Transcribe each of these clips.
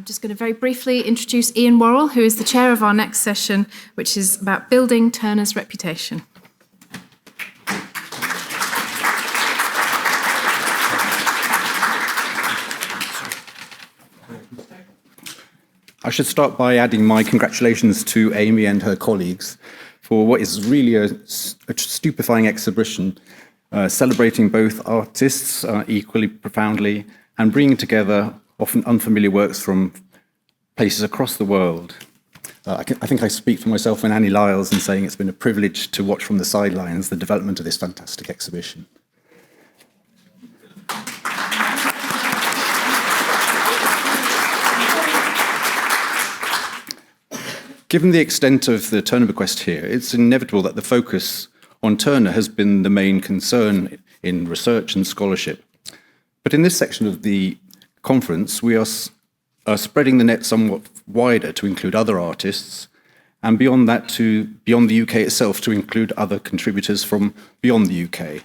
I'm just going to very briefly introduce Ian Warrell, who is the chair of our next session, which is about building Turner's reputation. I should start by adding my congratulations to Amy and her colleagues for what is really a stupefying exhibition, celebrating both artists equally profoundly and bringing together often unfamiliar works from places across the world. I think I speak for myself and Annie Lyles in saying it's been a privilege to watch from the sidelines the development of this fantastic exhibition. Given the extent of the Turner bequest here, it's inevitable that the focus on Turner has been the main concern in research and scholarship. But in this section of the conference, we are spreading the net somewhat wider to include other artists, and beyond that to beyond the UK itself to include other contributors from beyond the UK.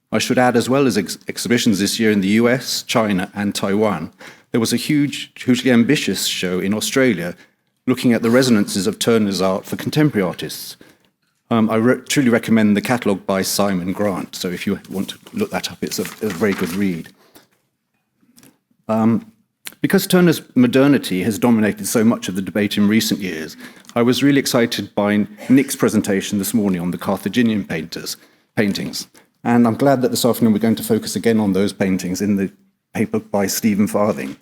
I should add, as well as exhibitions this year in the US, China and Taiwan, there was a hugely ambitious show in Australia looking at the resonances of Turner's art for contemporary artists. I truly recommend the catalogue by Simon Grant, so if you want to look that up, it's a very good read. Because Turner's modernity has dominated so much of the debate in recent years, I was really excited by Nick's presentation this morning on the Carthaginian paintings. And I'm glad that this afternoon we're going to focus again on those paintings in the paper by Stephen Farthing.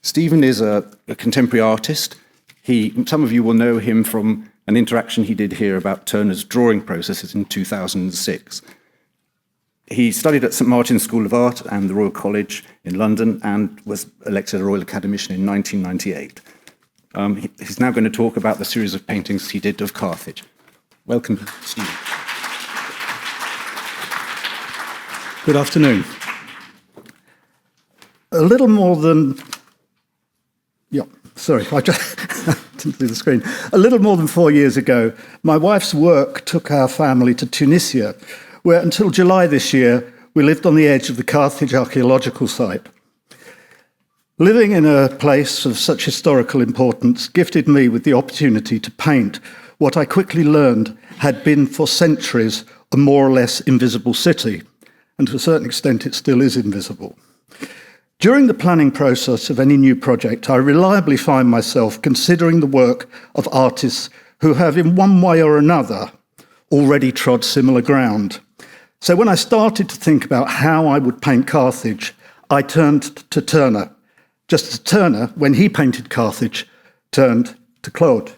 Stephen is a contemporary artist. Some of you will know him from an interaction he did here about Turner's drawing processes in 2006. He studied at St Martin's School of Art and the Royal College in London and was elected a Royal Academician in 1998. He's now going to talk about the series of paintings he did of Carthage. Welcome, Stephen. Good afternoon. A little more than... I just didn't see the screen. A little more than 4 years ago, my wife's work took our family to Tunisia, where until July this year, we lived on the edge of the Carthage archaeological site. Living in a place of such historical importance gifted me with the opportunity to paint what I quickly learned had been for centuries a more or less invisible city, and to a certain extent it still is invisible. During the planning process of any new project, I reliably find myself considering the work of artists who have, in one way or another, already trod similar ground. So when I started to think about how I would paint Carthage, I turned to Turner, just as Turner, when he painted Carthage, turned to Clore.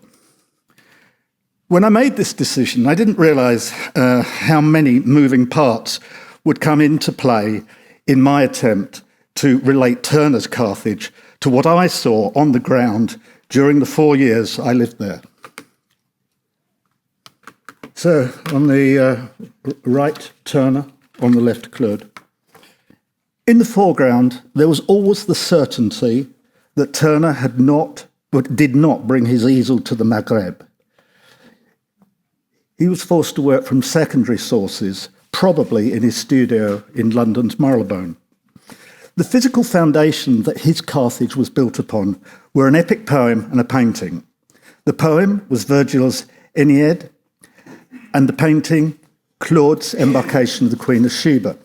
When I made this decision, I didn't realise how many moving parts would come into play in my attempt to relate Turner's Carthage to what I saw on the ground during the 4 years I lived there. So, on the right, Turner, on the left, Clore. In the foreground, there was always the certainty that Turner did not bring his easel to the Maghreb. He was forced to work from secondary sources, probably in his studio in London's Marylebone. The physical foundation that his Carthage was built upon were an epic poem and a painting. The poem was Virgil's Aeneid, and the painting, Claude's Embarkation of the Queen of Sheba.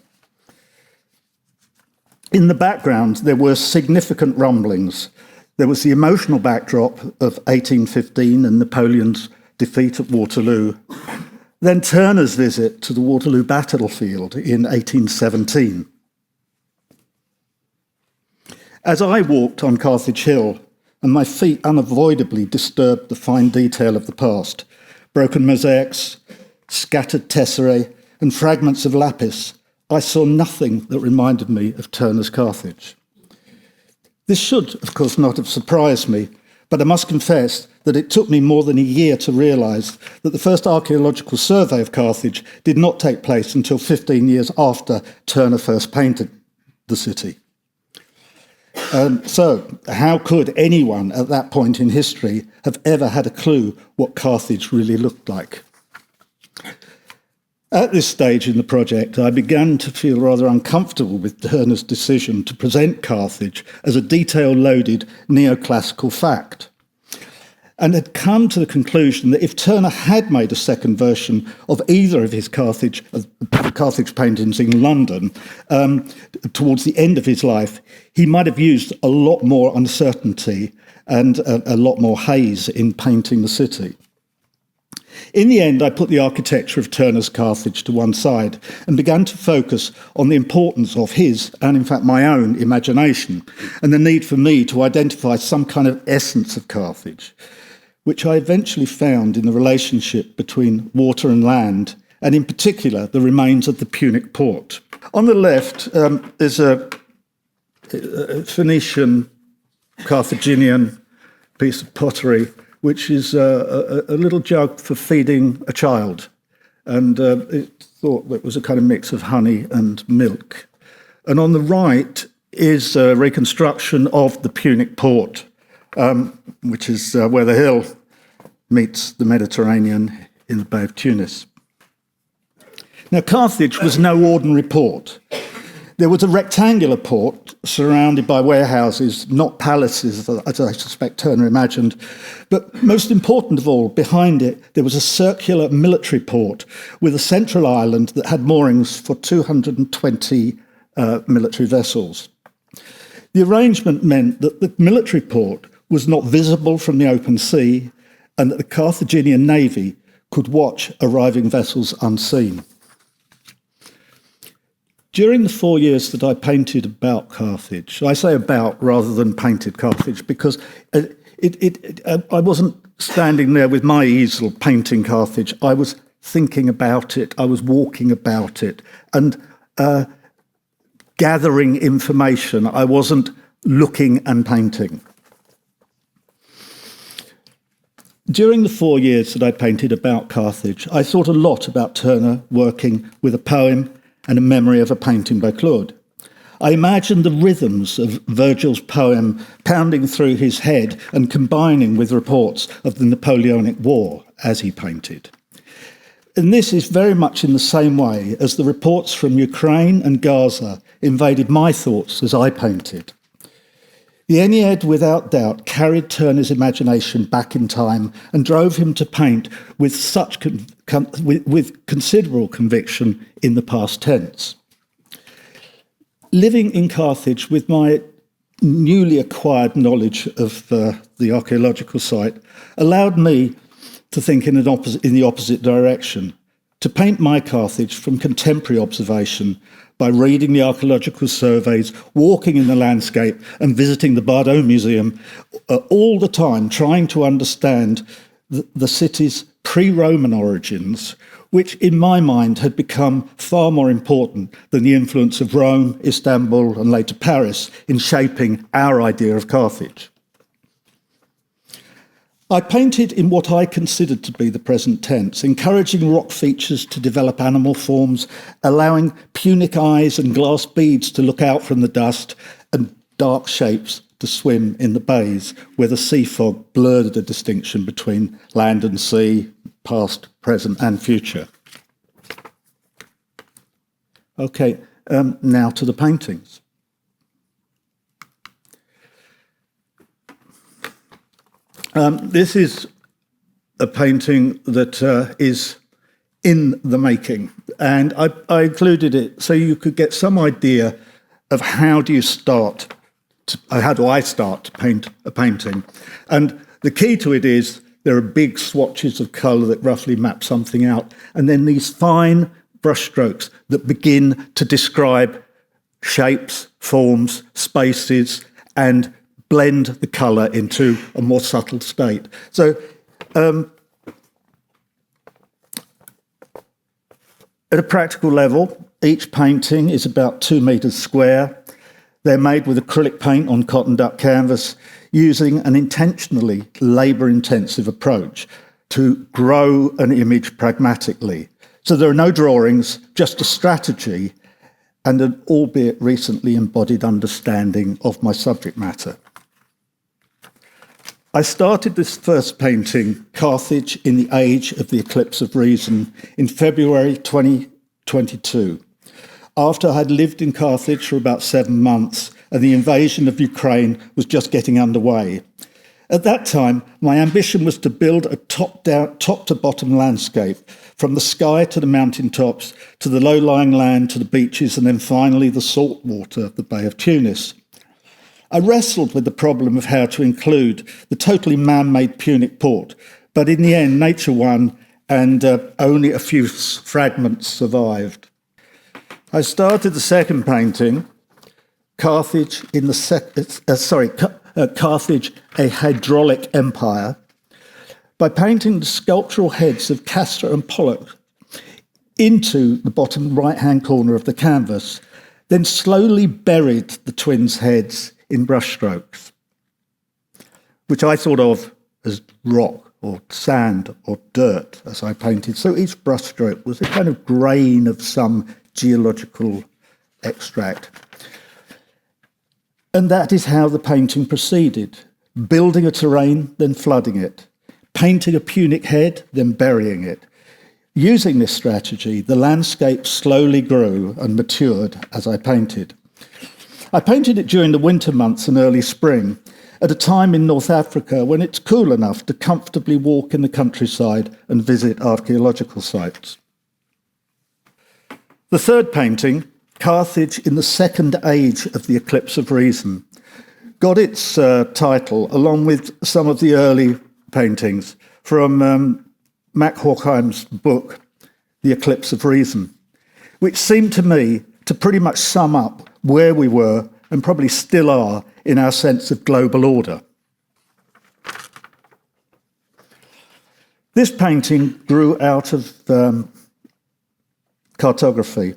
In the background, there were significant rumblings. There was the emotional backdrop of 1815 and Napoleon's defeat at Waterloo. Then Turner's visit to the Waterloo battlefield in 1817. As I walked on Carthage Hill, and my feet unavoidably disturbed the fine detail of the past, broken mosaics, scattered tesserae, and fragments of lapis, I saw nothing that reminded me of Turner's Carthage. This should, of course, not have surprised me, but I must confess that it took me more than a year to realise that the first archaeological survey of Carthage did not take place until 15 years after Turner first painted the city. So, how could anyone at that point in history have ever had a clue what Carthage really looked like? At this stage in the project, I began to feel rather uncomfortable with Turner's decision to present Carthage as a detail-loaded neoclassical fact, and had come to the conclusion that if Turner had made a second version of either of his Carthage paintings in London towards the end of his life, he might have used a lot more uncertainty and a lot more haze in painting the city. In the end, I put the architecture of Turner's Carthage to one side and began to focus on the importance of his, and in fact my own, imagination, and the need for me to identify some kind of essence of Carthage, which I eventually found in the relationship between water and land, and in particular, the remains of the Punic port. On the left is a Phoenician, Carthaginian piece of pottery, which is a little jug for feeding a child. And it thought that it was a kind of mix of honey and milk. And on the right is a reconstruction of the Punic port, which is where the hill meets the Mediterranean in the Bay of Tunis. Now, Carthage was no ordinary port. There was a rectangular port surrounded by warehouses, not palaces, as I suspect Turner imagined. But most important of all, behind it, there was a circular military port with a central island that had moorings for 220 military vessels. The arrangement meant that the military port was not visible from the open sea and that the Carthaginian navy could watch arriving vessels unseen. During the 4 years that I painted about Carthage, I say about rather than painted Carthage because I wasn't standing there with my easel painting Carthage. I was thinking about it, I was walking about it and gathering information. I wasn't looking and painting. During the 4 years that I painted about Carthage, I thought a lot about Turner working with a poem and a memory of a painting by Claude. I imagined the rhythms of Virgil's poem pounding through his head and combining with reports of the Napoleonic War as he painted. And this is very much in the same way as the reports from Ukraine and Gaza invaded my thoughts as I painted. The Aeneid, without doubt, carried Turner's imagination back in time and drove him to paint with with considerable conviction in the past tense. Living in Carthage with my newly acquired knowledge of the archaeological site allowed me to think in the opposite direction, to paint my Carthage from contemporary observation by reading the archaeological surveys, walking in the landscape and visiting the Bardot Museum, all the time trying to understand the city's pre-Roman origins, which in my mind had become far more important than the influence of Rome, Istanbul and later Paris in shaping our idea of Carthage. I painted in what I considered to be the present tense, encouraging rock features to develop animal forms, allowing Punic eyes and glass beads to look out from the dust, and dark shapes to swim in the bays, where the sea fog blurred the distinction between land and sea, past, present and future. Okay, now to the paintings. This is a painting that is in the making, and I included it so you could get some idea of how do I start to paint a painting. And the key to it is there are big swatches of colour that roughly map something out, and then these fine brushstrokes that begin to describe shapes, forms, spaces, and blend the colour into a more subtle state. So at a practical level, each painting is about 2 metres square. They're made with acrylic paint on cotton duck canvas, using an intentionally labour-intensive approach to grow an image pragmatically. So there are no drawings, just a strategy and an albeit recently embodied understanding of my subject matter. I started this first painting, Carthage in the Age of the Eclipse of Reason, in February 2022, after I had lived in Carthage for about 7 months and the invasion of Ukraine was just getting underway. At that time, my ambition was to build a top-to-bottom landscape, from the sky to the mountaintops, to the low-lying land, to the beaches, and then finally the salt water of the Bay of Tunis. I wrestled with the problem of how to include the totally man-made Punic port, but in the end, nature won, and only a few fragments survived. I started the second painting, Carthage Carthage, a hydraulic empire, by painting the sculptural heads of Castor and Pollux into the bottom right-hand corner of the canvas, then slowly buried the twins' heads in brushstrokes, which I thought of as rock or sand or dirt as I painted. So each brushstroke was a kind of grain of some geological extract. And that is how the painting proceeded, building a terrain, then flooding it, painting a Punic head, then burying it. Using this strategy, the landscape slowly grew and matured as I painted. I painted it during the winter months and early spring, at a time in North Africa when it's cool enough to comfortably walk in the countryside and visit archaeological sites. The third painting, Carthage in the Second Age of the Eclipse of Reason, got its title, along with some of the early paintings, from Mac Horkheim's book, The Eclipse of Reason, which seemed to me to pretty much sum up where we were, and probably still are, in our sense of global order. This painting grew out of cartography.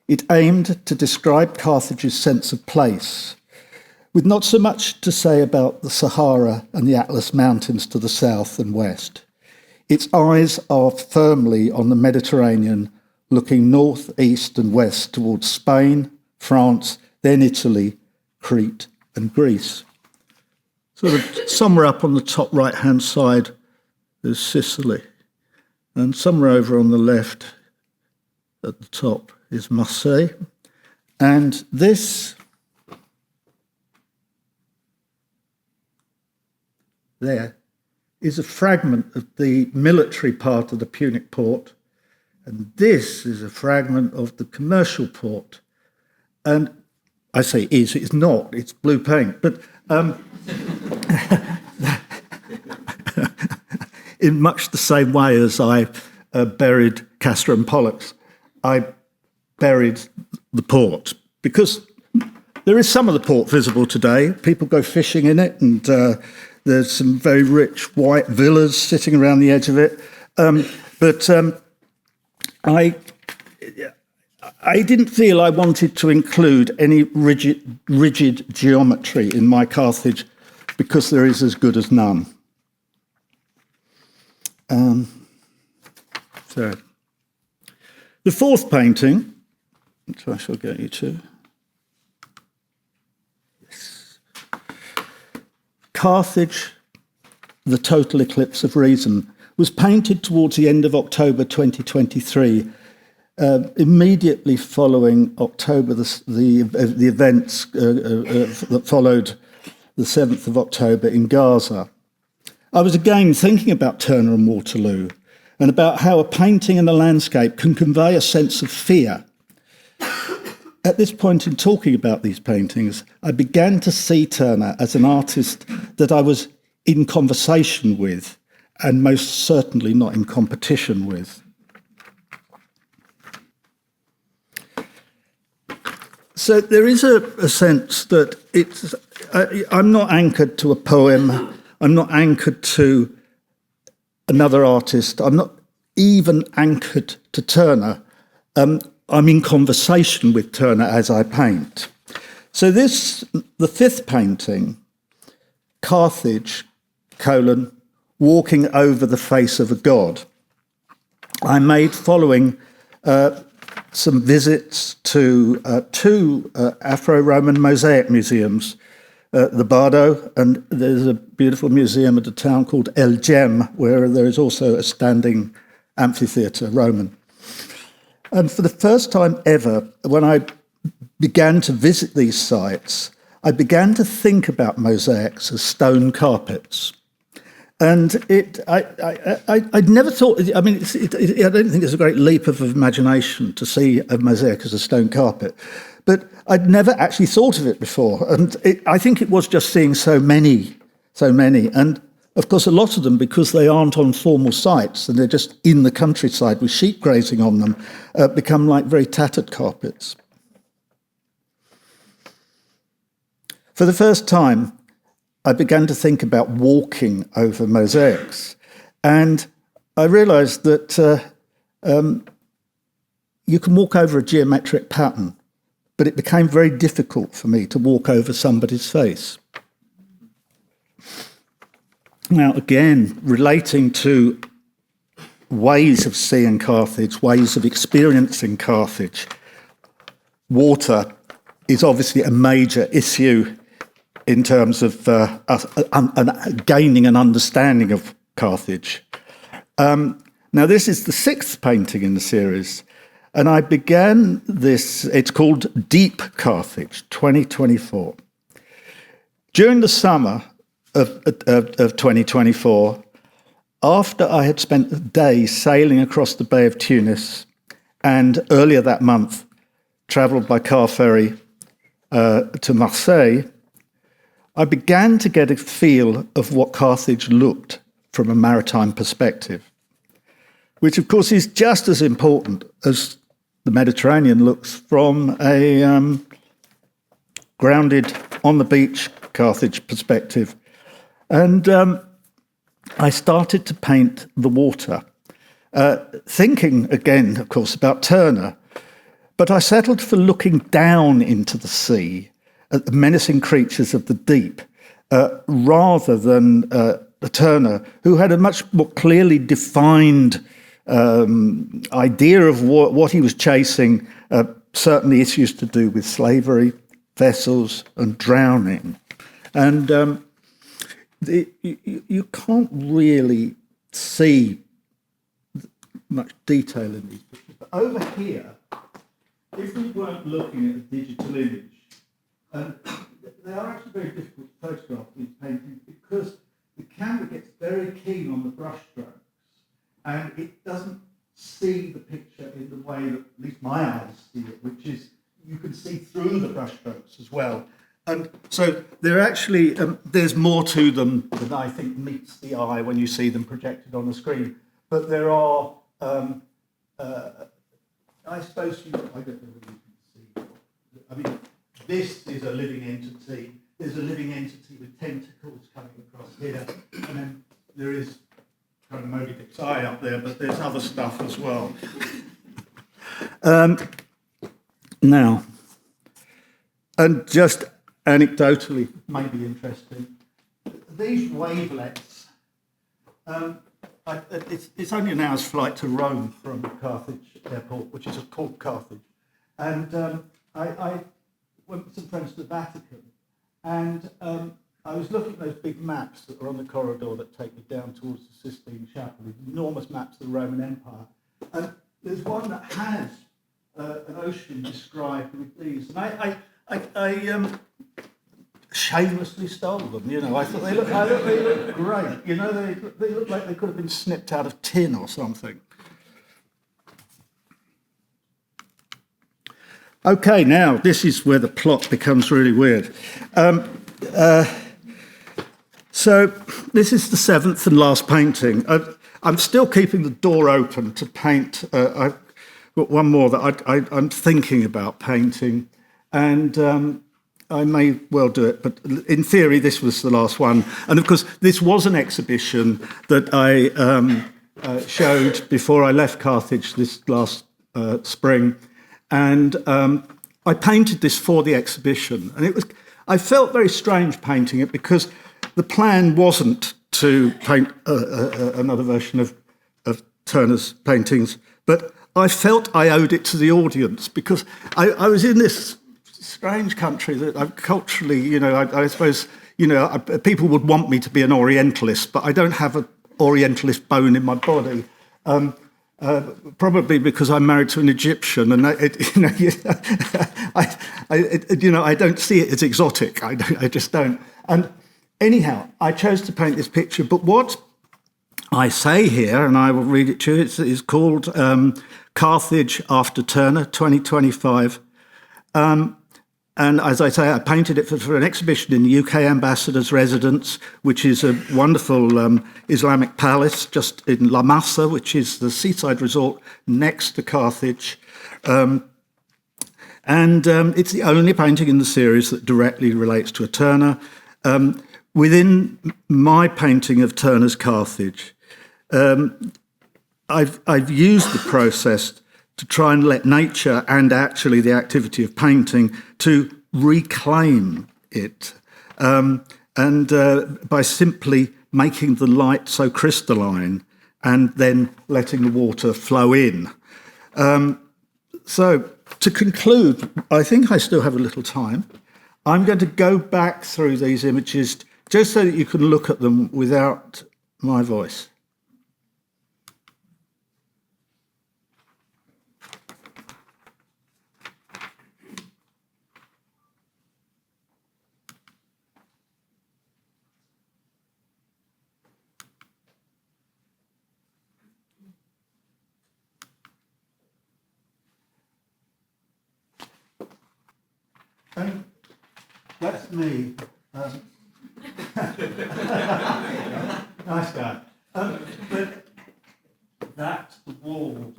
It aimed to describe Carthage's sense of place, with not so much to say about the Sahara and the Atlas Mountains to the south and west. Its eyes are firmly on the Mediterranean, looking north, east and west towards Spain, France, then Italy, Crete and Greece. Sort of somewhere up on the top right-hand side is Sicily, and somewhere over on the left at the top is Marseille. And this there is a fragment of the military part of the Punic port, and this is a fragment of the commercial port. And I say is, it's not, it's blue paint. But in much the same way as I buried Castor and Pollux, I buried the port, because there is some of the port visible today. People go fishing in it, and there's some very rich white villas sitting around the edge of it. But I didn't feel I wanted to include any rigid geometry in my Carthage, because there is as good as none. So, the fourth painting, which I shall get you to. Yes. Carthage, the Total Eclipse of Reason, was painted towards the end of October 2023, immediately following October, the events that followed the 7th of October in Gaza. I was again thinking about Turner and Waterloo, and about how a painting in a landscape can convey a sense of fear. At this point in talking about these paintings, I began to see Turner as an artist that I was in conversation with, and most certainly not in competition with. So there is a sense that I'm not anchored to a poem, I'm not anchored to another artist, I'm not even anchored to Turner. I'm in conversation with Turner as I paint. So the fifth painting, Carthage, walking over the face of a god, I made following some visits to two Afro-Roman mosaic museums, the Bardo, and there's a beautiful museum at a town called El Gem, where there is also a standing amphitheatre, Roman. And for the first time ever, when I began to visit these sites, I began to think about mosaics as stone carpets. And I'd never thought, I mean, I don't think it's a great leap of imagination to see a mosaic as a stone carpet, but I'd never actually thought of it before. And I think it was just seeing so many. And of course, a lot of them, because they aren't on formal sites and they're just in the countryside with sheep grazing on them, become like very tattered carpets. For the first time, I began to think about walking over mosaics. And I realised that you can walk over a geometric pattern, but it became very difficult for me to walk over somebody's face. Now, again, relating to ways of seeing Carthage, ways of experiencing Carthage, water is obviously a major issue in terms of gaining an understanding of Carthage. Now, this is the sixth painting in the series, and I began this, it's called Deep Carthage, 2024. During the summer of 2024, after I had spent a day sailing across the Bay of Tunis, and earlier that month travelled by car ferry to Marseille, I began to get a feel of what Carthage looked from a maritime perspective, which of course is just as important as the Mediterranean looks from a grounded, on the beach Carthage perspective. And I started to paint the water, thinking again, of course, about Turner, but I settled for looking down into the sea at the menacing creatures of the deep, rather than Turner, who had a much more clearly defined idea of what he was chasing, certainly issues to do with slavery, vessels, and drowning. And you can't really see much detail in these pictures. But over here, if we weren't looking at a digital image, and they are actually very difficult to photograph these paintings because the camera gets very keen on the brush strokes and it doesn't see the picture in the way that at least my eyes see it, which is you can see through the brush strokes as well. And so they're actually, there's more to them than I think meets the eye when you see them projected on the screen. But there are, I suppose, I don't know whether you can see. I mean, this is a living entity. There's a living entity with tentacles coming across here. And then there is kind of Moby Dick's eye up there, but there's other stuff as well. Now, and just anecdotally, maybe interesting, these wavelets, it's only an hour's flight to Rome from Carthage Airport, which is called Carthage. And I went with some friends to the Vatican, and I was looking at those big maps that are on the corridor that take you down towards the Sistine Chapel, enormous maps of the Roman Empire. And there's one that has an ocean described with these. And I shamelessly stole them, you know. I thought they look great. You know, they look like they could have been snipped out of tin or something. Okay, now this is where the plot becomes really weird. So this is the seventh and last painting. I'm still keeping the door open to paint. I've got one more that I'm thinking about painting, and I may well do it, but in theory this was the last one. And of course this was an exhibition that I showed before I left Carthage this last spring. And I painted this for the exhibition, and I felt very strange painting it because the plan wasn't to paint another version of Turner's paintings, but I felt I owed it to the audience because I was in this a strange country that culturally, I suppose, people would want me to be an Orientalist, but I don't have an Orientalist bone in my body. Probably because I'm married to an Egyptian, and I don't see it as exotic. I just don't. And anyhow, I chose to paint this picture. But what I say here, and I will read it to you, it's called Carthage After Turner, 2025. And as I say, I painted it for an exhibition in the UK Ambassador's Residence, which is a wonderful Islamic palace just in La Massa, which is the seaside resort next to Carthage. And it's the only painting in the series that directly relates to a Turner. Within my painting of Turner's Carthage, I've used the process to try and let nature and actually the activity of painting to reclaim it, and by simply making the light so crystalline and then letting the water flow in. So to conclude, I think I still have a little time. I'm going to go back through these images just so that you can look at them without my voice. That's me. Nice guy. But that's the wall.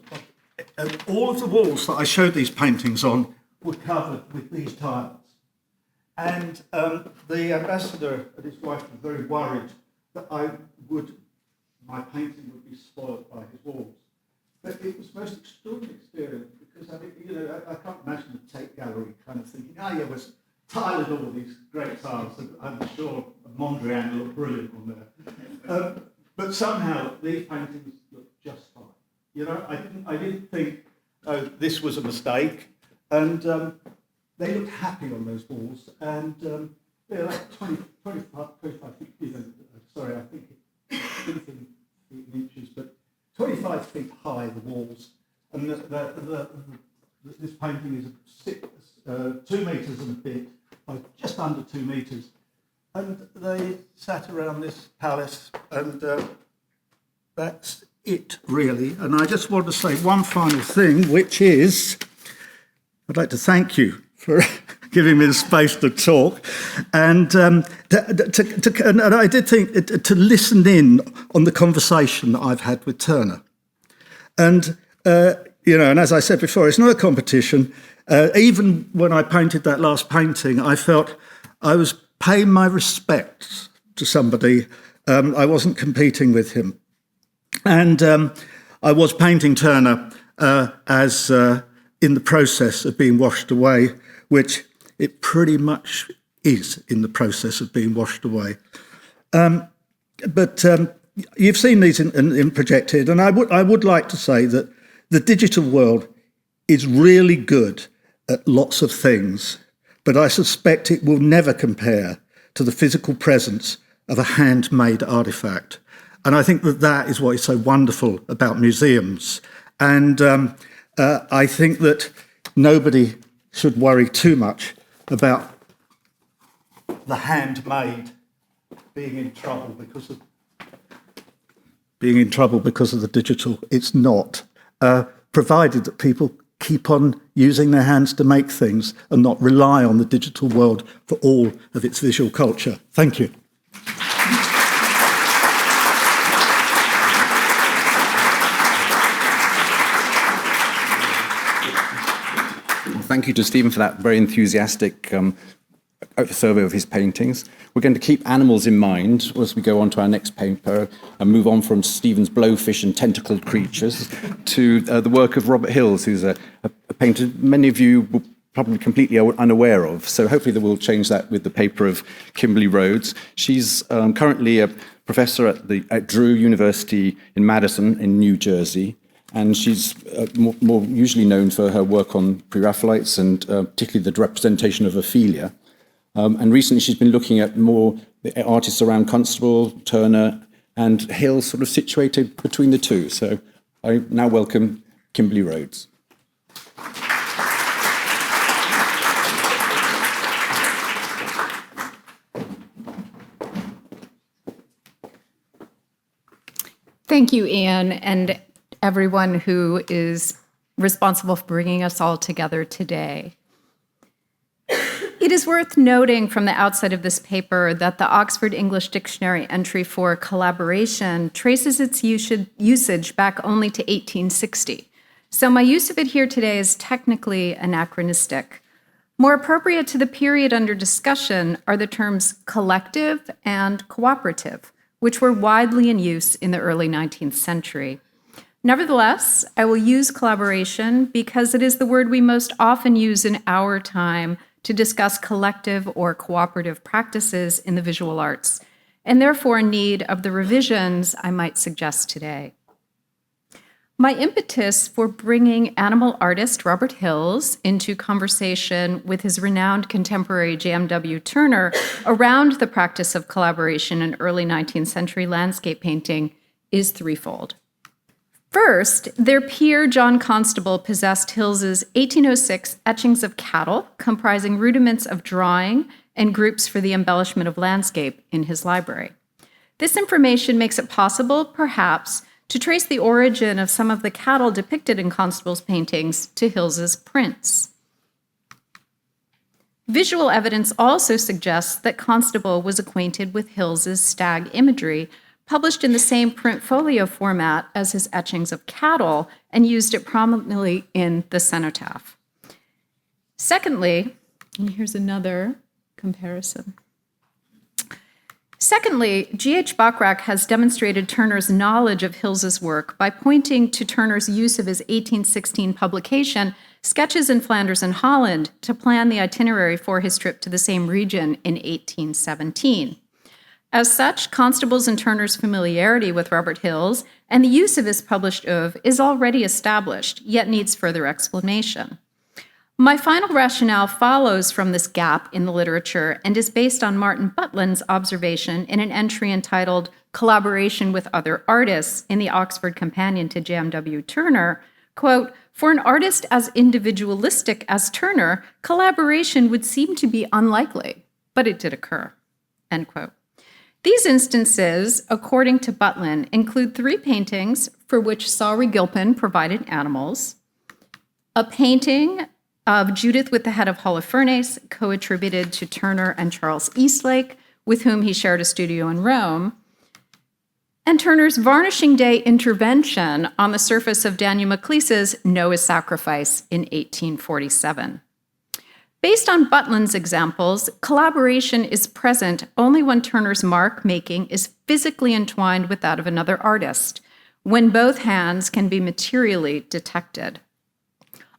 All of the walls that I showed these paintings on were covered with these tiles. And the ambassador and his wife were very worried that my painting would be spoiled by his walls. But it was the most extraordinary experience because I can't imagine the Tate Gallery kind of thinking, we're tiled all these great tiles, and I'm sure Mondrian looked brilliant on there. But somehow these paintings look just fine. I didn't think this was a mistake, and they looked happy on those walls, and they're like 25 feet. Sorry, I think it's 15 feet in inches, but 25 feet high, the walls, and this painting is 2 metres and a bit, just under 2 metres. And they sat around this palace, and that's it, really. And I just want to say one final thing, which is I'd like to thank you for giving me the space to talk, and and I did think to listen in on the conversation that I've had with Turner, and and as I said before, it's not a competition. Even when I painted that last painting, I felt I was paying my respects to somebody. I wasn't competing with him, and I was painting Turner as in the process of being washed away, which it pretty much is in the process of being washed away. But you've seen these in projected, and I would like to say that the digital world is really good at lots of things, but I suspect it will never compare to the physical presence of a handmade artifact. And I think that is what is so wonderful about museums. And I think that nobody should worry too much about the handmade being in trouble because of the digital. It's not, provided that people keep on using their hands to make things and not rely on the digital world for all of its visual culture. Thank you. Thank you to Stephen for that very enthusiastic survey of his paintings. We're going to keep animals in mind as we go on to our next paper and move on from Stephen's blowfish and tentacled creatures to the work of Robert Hills, who's a painter many of you will probably completely unaware of. So hopefully we'll change that with the paper of Kimberly Rhodes. She's currently a professor at Drew University in Madison in New Jersey. and she's more usually known for her work on Pre-Raphaelites and particularly the representation of Ophelia. And recently she's been looking at more the artists around Constable, Turner, and Hill, sort of situated between the two. So I now welcome Kimberly Rhodes. Thank you, Ian, and everyone who is responsible for bringing us all together today. It is worth noting from the outset of this paper that the Oxford English Dictionary entry for collaboration traces its usage back only to 1860. So my use of it here today is technically anachronistic. More appropriate to the period under discussion are the terms collective and cooperative, which were widely in use in the early 19th century. Nevertheless, I will use collaboration because it is the word we most often use in our time to discuss collective or cooperative practices in the visual arts, and therefore in need of the revisions I might suggest today. My impetus for bringing animal artist Robert Hills into conversation with his renowned contemporary J.M.W. Turner around the practice of collaboration in early 19th century landscape painting is threefold. First, their peer John Constable possessed Hills's 1806 etchings of cattle, comprising rudiments of drawing and groups for the embellishment of landscape in his library. This information makes it possible, perhaps, to trace the origin of some of the cattle depicted in Constable's paintings to Hills's prints. Visual evidence also suggests that Constable was acquainted with Hills's stag imagery, published in the same print folio format as his etchings of cattle, and used it prominently in the cenotaph. Secondly, and here's another comparison. Secondly, G.H. Bachrach has demonstrated Turner's knowledge of Hills's work by pointing to Turner's use of his 1816 publication, Sketches in Flanders and Holland, to plan the itinerary for his trip to the same region in 1817. As such, Constable's and Turner's familiarity with Robert Hills and the use of his published oeuvre is already established, yet needs further explanation. My final rationale follows from this gap in the literature and is based on Martin Butlin's observation in an entry entitled Collaboration with Other Artists in the Oxford Companion to J.M.W. Turner, quote, "For an artist as individualistic as Turner, collaboration would seem to be unlikely, but it did occur," end quote. These instances, according to Butlin, include 3 paintings for which Sauri Gilpin provided animals, a painting of Judith with the Head of Holofernes, co-attributed to Turner and Charles Eastlake, with whom he shared a studio in Rome, and Turner's Varnishing Day intervention on the surface of Daniel Maclise's Noah's Sacrifice in 1847. Based on Butlin's examples, collaboration is present only when Turner's mark-making is physically entwined with that of another artist, when both hands can be materially detected.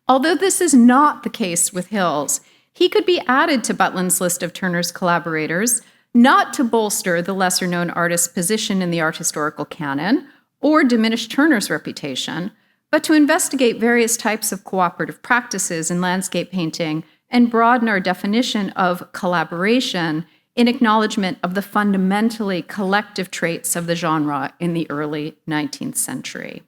Although this is not the case with Hills, he could be added to Butlin's list of Turner's collaborators, not to bolster the lesser-known artist's position in the art historical canon or diminish Turner's reputation, but to investigate various types of cooperative practices in landscape painting and broaden our definition of collaboration in acknowledgement of the fundamentally collective traits of the genre in the early 19th century.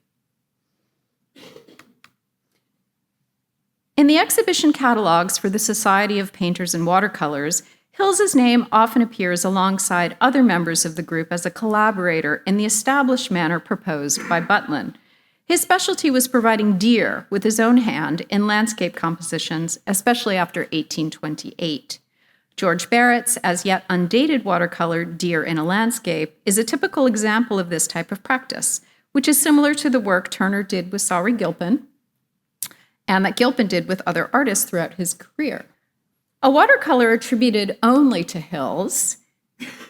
In the exhibition catalogs for the Society of Painters and Watercolors, Hills's name often appears alongside other members of the group as a collaborator in the established manner proposed by Butlin. His specialty was providing deer with his own hand in landscape compositions, especially after 1828. George Barrett's as yet undated watercolor Deer in a Landscape is a typical example of this type of practice, which is similar to the work Turner did with Sauri Gilpin and that Gilpin did with other artists throughout his career. A watercolor attributed only to Hills,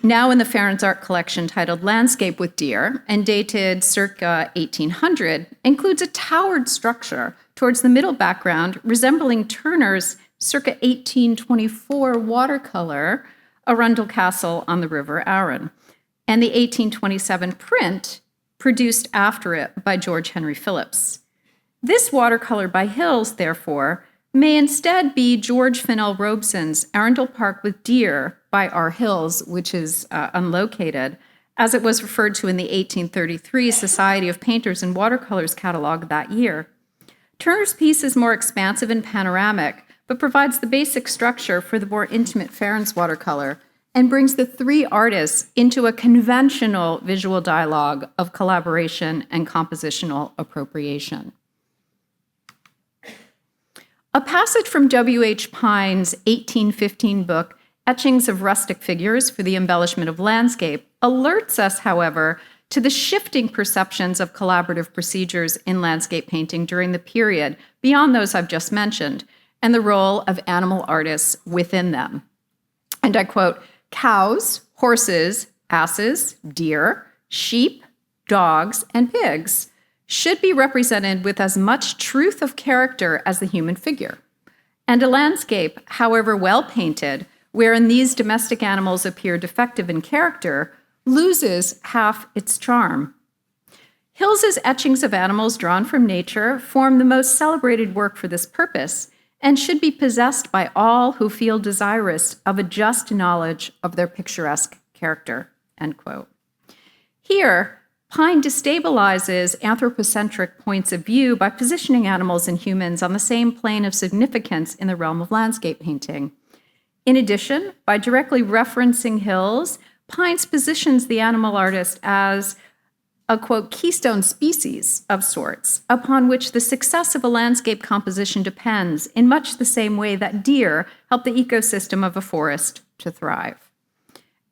now in the Farrens Art Collection titled Landscape with Deer and dated circa 1800, includes a towered structure towards the middle background resembling Turner's circa 1824 watercolor Arundel Castle on the River Arun, and the 1827 print produced after it by George Henry Phillips. This watercolor by Hills, therefore, may instead be George Fennell Robeson's Arundel Park with Deer by R. Hills, which is unlocated, as it was referred to in the 1833 Society of Painters and Watercolors catalog that year. Turner's piece is more expansive and panoramic, but provides the basic structure for the more intimate Farrens watercolor and brings the three artists into a conventional visual dialogue of collaboration and compositional appropriation. A passage from W.H. Pine's 1815 book, Etchings of Rustic Figures for the Embellishment of Landscape, alerts us, however, to the shifting perceptions of collaborative procedures in landscape painting during the period, beyond those I've just mentioned, and the role of animal artists within them. And I quote, "Cows, horses, asses, deer, sheep, dogs, and pigs should be represented with as much truth of character as the human figure. And a landscape, however well painted, wherein these domestic animals appear defective in character, loses half its charm." Hills's etchings of animals drawn from nature form the most celebrated work for this purpose and should be possessed by all who feel desirous of a just knowledge of their picturesque character, end quote. Here, Pine destabilizes anthropocentric points of view by positioning animals and humans on the same plane of significance in the realm of landscape painting. In addition, by directly referencing Hills, Pine positions the animal artist as a, quote, keystone species of sorts, upon which the success of a landscape composition depends in much the same way that deer help the ecosystem of a forest to thrive.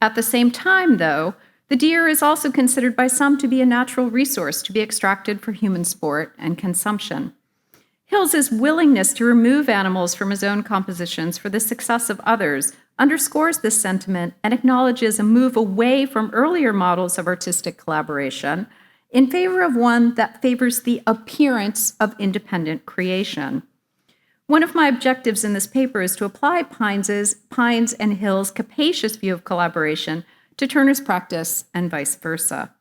At the same time, though, the deer is also considered by some to be a natural resource to be extracted for human sport and consumption. Hills's willingness to remove animals from his own compositions for the success of others underscores this sentiment and acknowledges a move away from earlier models of artistic collaboration in favor of one that favors the appearance of independent creation. One of my objectives in this paper is to apply Pine's and Hill's capacious view of collaboration to Turner's practice and vice versa.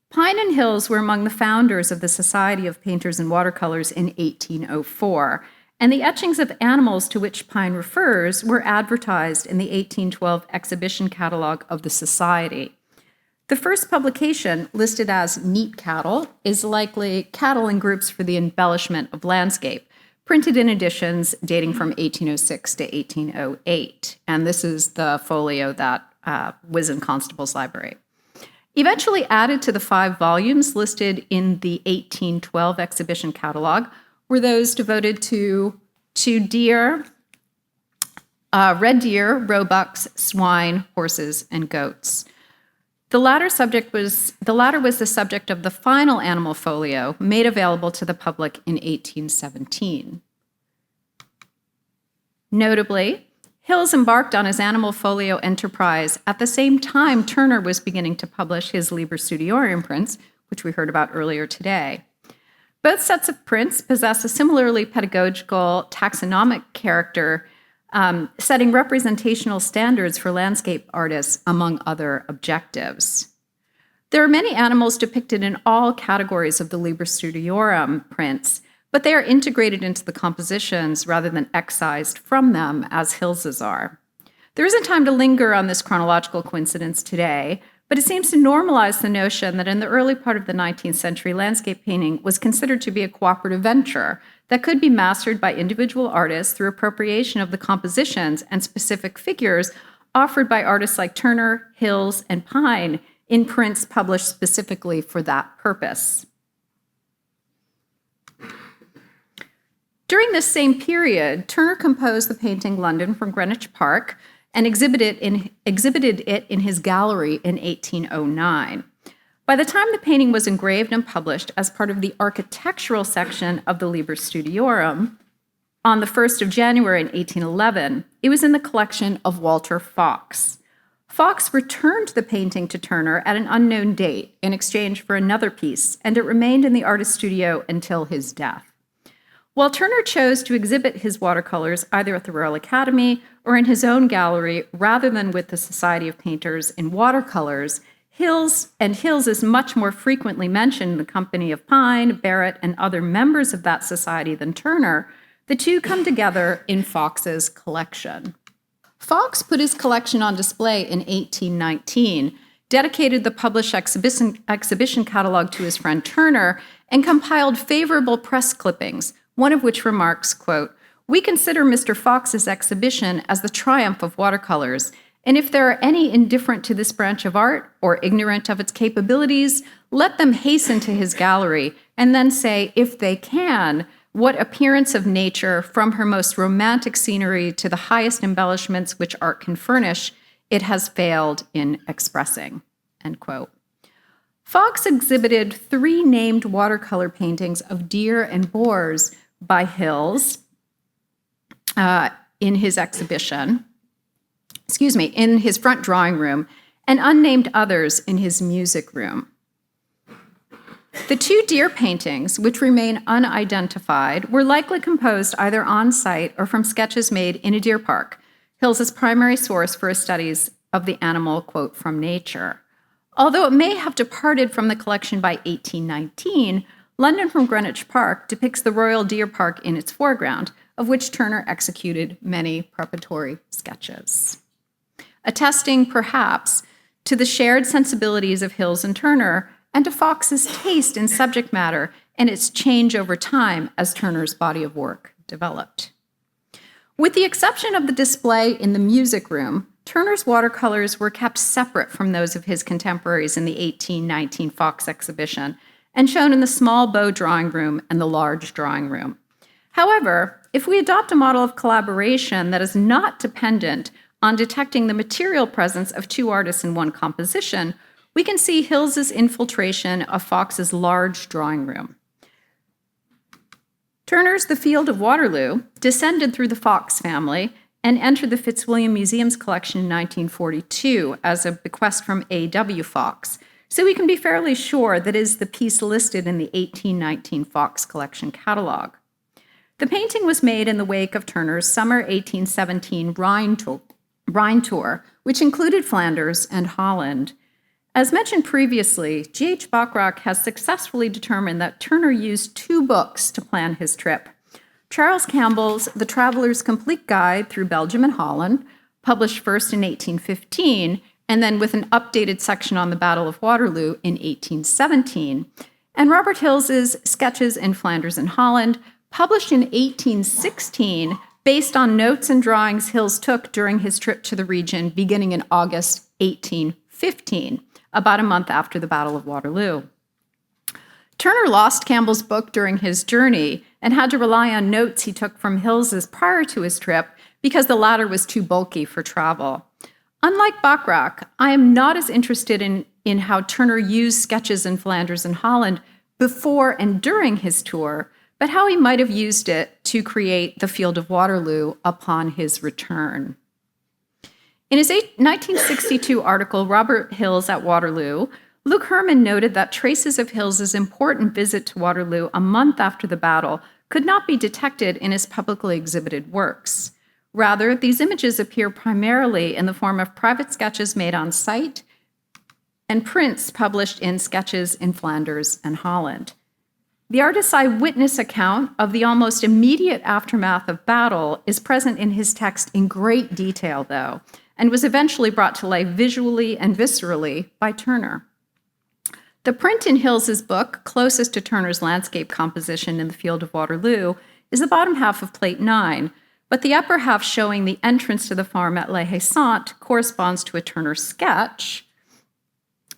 Pine and Hills were among the founders of the Society of Painters and Watercolors in 1804, and the etchings of animals to which Pine refers were advertised in the 1812 exhibition catalog of the Society. The first publication, listed as Neat Cattle, is likely Cattle in Groups for the Embellishment of Landscape, printed in editions dating from 1806 to 1808. And this is the folio that was in Constable's library. Eventually added to the 5 volumes listed in the 1812 exhibition catalog were those devoted to deer, red deer, roebucks, swine, horses, and goats. The latter was the subject of the final animal folio made available to the public in 1817. Notably, Hills embarked on his animal folio enterprise at the same time Turner was beginning to publish his Liber Studiorum prints, which we heard about earlier today. Both sets of prints possess a similarly pedagogical, taxonomic character, setting representational standards for landscape artists, among other objectives. There are many animals depicted in all categories of the Liber Studiorum prints, but they are integrated into the compositions rather than excised from them, as Hills's are. There isn't time to linger on this chronological coincidence today, but it seems to normalize the notion that in the early part of the 19th century, landscape painting was considered to be a cooperative venture that could be mastered by individual artists through appropriation of the compositions and specific figures offered by artists like Turner, Hills, and Pine in prints published specifically for that purpose. During this same period, Turner composed the painting London from Greenwich Park and exhibited it in his gallery in 1809. By the time the painting was engraved and published as part of the architectural section of the Liber Studiorum on the 1st of January in 1811, it was in the collection of Walter Fox. Fox returned the painting to Turner at an unknown date in exchange for another piece, and it remained in the artist's studio until his death. While Turner chose to exhibit his watercolors either at the Royal Academy or in his own gallery rather than with the Society of Painters in Watercolors, Hsieh is much more frequently mentioned in the company of Pine, Barrett, and other members of that society than Turner. The two come together in Fox's collection. Fox put his collection on display in 1819, dedicated the published exhibition catalog to his friend Turner, and compiled favorable press clippings, one of which remarks, quote, "We consider Mr. Fox's exhibition as the triumph of watercolors, and if there are any indifferent to this branch of art or ignorant of its capabilities, let them hasten to his gallery and then say, if they can, what appearance of nature, from her most romantic scenery to the highest embellishments which art can furnish, it has failed in expressing," end quote. Fox exhibited 3 named watercolor paintings of deer and boars by Hsieh in his exhibition, in his front drawing room, and unnamed others in his music room. The 2 deer paintings, which remain unidentified, were likely composed either on site or from sketches made in a deer park, Hill's primary source for his studies of the animal, quote, from nature. Although it may have departed from the collection by 1819, London from Greenwich Park depicts the Royal Deer Park in its foreground, of which Turner executed many preparatory sketches. Attesting, perhaps, to the shared sensibilities of Hsieh and Turner, and to Fox's taste in subject matter and its change over time as Turner's body of work developed. With the exception of the display in the music room, Turner's watercolors were kept separate from those of his contemporaries in the 1819 Fox exhibition and shown in the small bow drawing room and the large drawing room. However, if we adopt a model of collaboration that is not dependent on detecting the material presence of 2 artists in one composition, we can see Hills's infiltration of Fox's large drawing room. Turner's The Field of Waterloo descended through the Fox family and entered the Fitzwilliam Museum's collection in 1942 as a bequest from A.W. Fox, so we can be fairly sure that is the piece listed in the 1819 Fox collection catalog. The painting was made in the wake of Turner's summer 1817 Rhine tour, which included Flanders and Holland. As mentioned previously, G.H. Bachrach has successfully determined that Turner used 2 books to plan his trip. Charles Campbell's The Traveller's Complete Guide Through Belgium and Holland, published first in 1815, and then with an updated section on the Battle of Waterloo in 1817, and Robert Hills's Sketches in Flanders and Holland, published in 1816, based on notes and drawings Hill's took during his trip to the region beginning in August 1815. About a month after the Battle of Waterloo. Turner lost Campbell's book during his journey and had to rely on notes he took from Hills's prior to his trip because the latter was too bulky for travel. Unlike Bachrach, I am not as interested in how Turner used Sketches in Flanders and Holland before and during his tour, but how he might have used it to create the Field of Waterloo upon his return. In his 1962 article, Robert Hill's at Waterloo, Luke Herman noted that traces of Hills's important visit to Waterloo a month after the battle could not be detected in his publicly exhibited works. Rather, these images appear primarily in the form of private sketches made on site and prints published in Sketches in Flanders and Holland. The artist's eyewitness account of the almost immediate aftermath of battle is present in his text in great detail, though, and was eventually brought to life visually and viscerally by Turner. The print in Hills's book, closest to Turner's landscape composition in the Field of Waterloo, is the bottom half of Plate 9, but the upper half showing the entrance to the farm at Les Haissant corresponds to a Turner sketch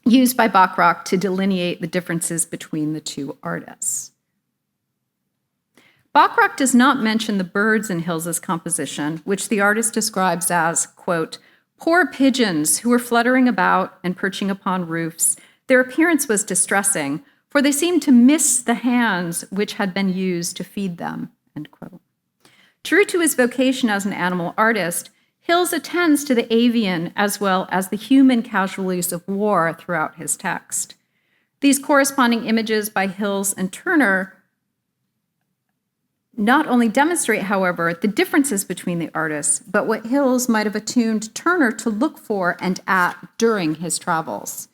used by Bachrach to delineate the differences between the 2 artists. Bachrach does not mention the birds in Hills's composition, which the artist describes as, quote, poor pigeons who were fluttering about and perching upon roofs. Their appearance was distressing, for they seemed to miss the hands which had been used to feed them, end quote. True to his vocation as an animal artist, Hill's attends to the avian as well as the human casualties of war throughout his text. These corresponding images by Hill's and Turner not only demonstrate, however, the differences between the artists, but what Hill's might have attuned Turner to look for and at during his travels.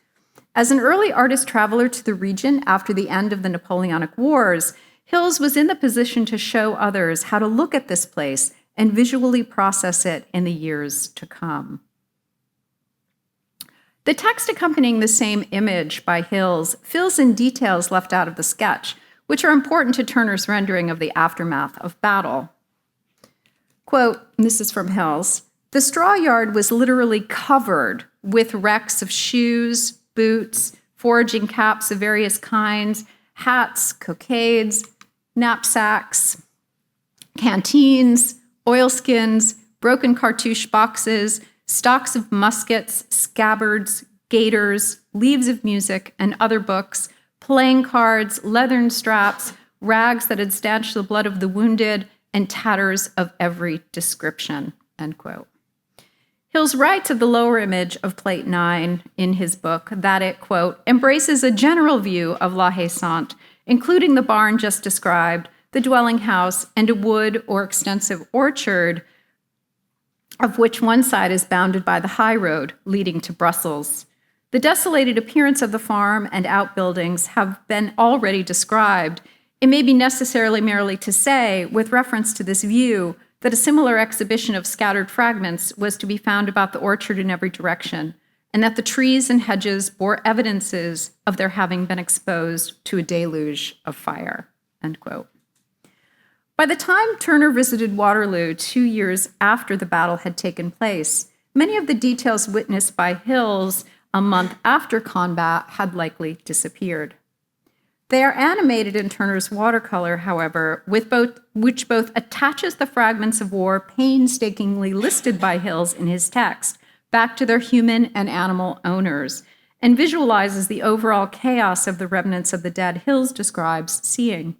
As an early artist traveler to the region after the end of the Napoleonic Wars, Hsieh was in the position to show others how to look at this place and visually process it in the years to come. The text accompanying the same image by Hsieh fills in details left out of the sketch, which are important to Turner's rendering of the aftermath of battle. Quote, and this is from Hsieh, "The straw yard was literally covered with wrecks of shoes, boots, foraging caps of various kinds, hats, cockades, knapsacks, canteens, oilskins, broken cartouche boxes, stocks of muskets, scabbards, gaiters, leaves of music and other books, playing cards, leathern straps, rags that had stanched the blood of the wounded, and tatters of every description," end quote. Hsieh writes of the lower image of Plate 9 in his book that it, quote, "embraces a general view of La Haye Sainte, including the barn just described, the dwelling house, and a wood or extensive orchard, of which one side is bounded by the high road leading to Brussels. The desolated appearance of the farm and outbuildings have been already described. It may be necessarily merely to say, with reference to this view, that a similar exhibition of scattered fragments was to be found about the orchard in every direction, and that the trees and hedges bore evidences of their having been exposed to a deluge of fire," end quote. By the time Turner visited Waterloo 2 years after the battle had taken place, many of the details witnessed by Hsieh a month after combat had likely disappeared. They are animated in Turner's watercolor, however, which both attaches the fragments of war painstakingly listed by Hsieh in his text back to their human and animal owners, and visualizes the overall chaos of the remnants of the dead Hsieh describes seeing.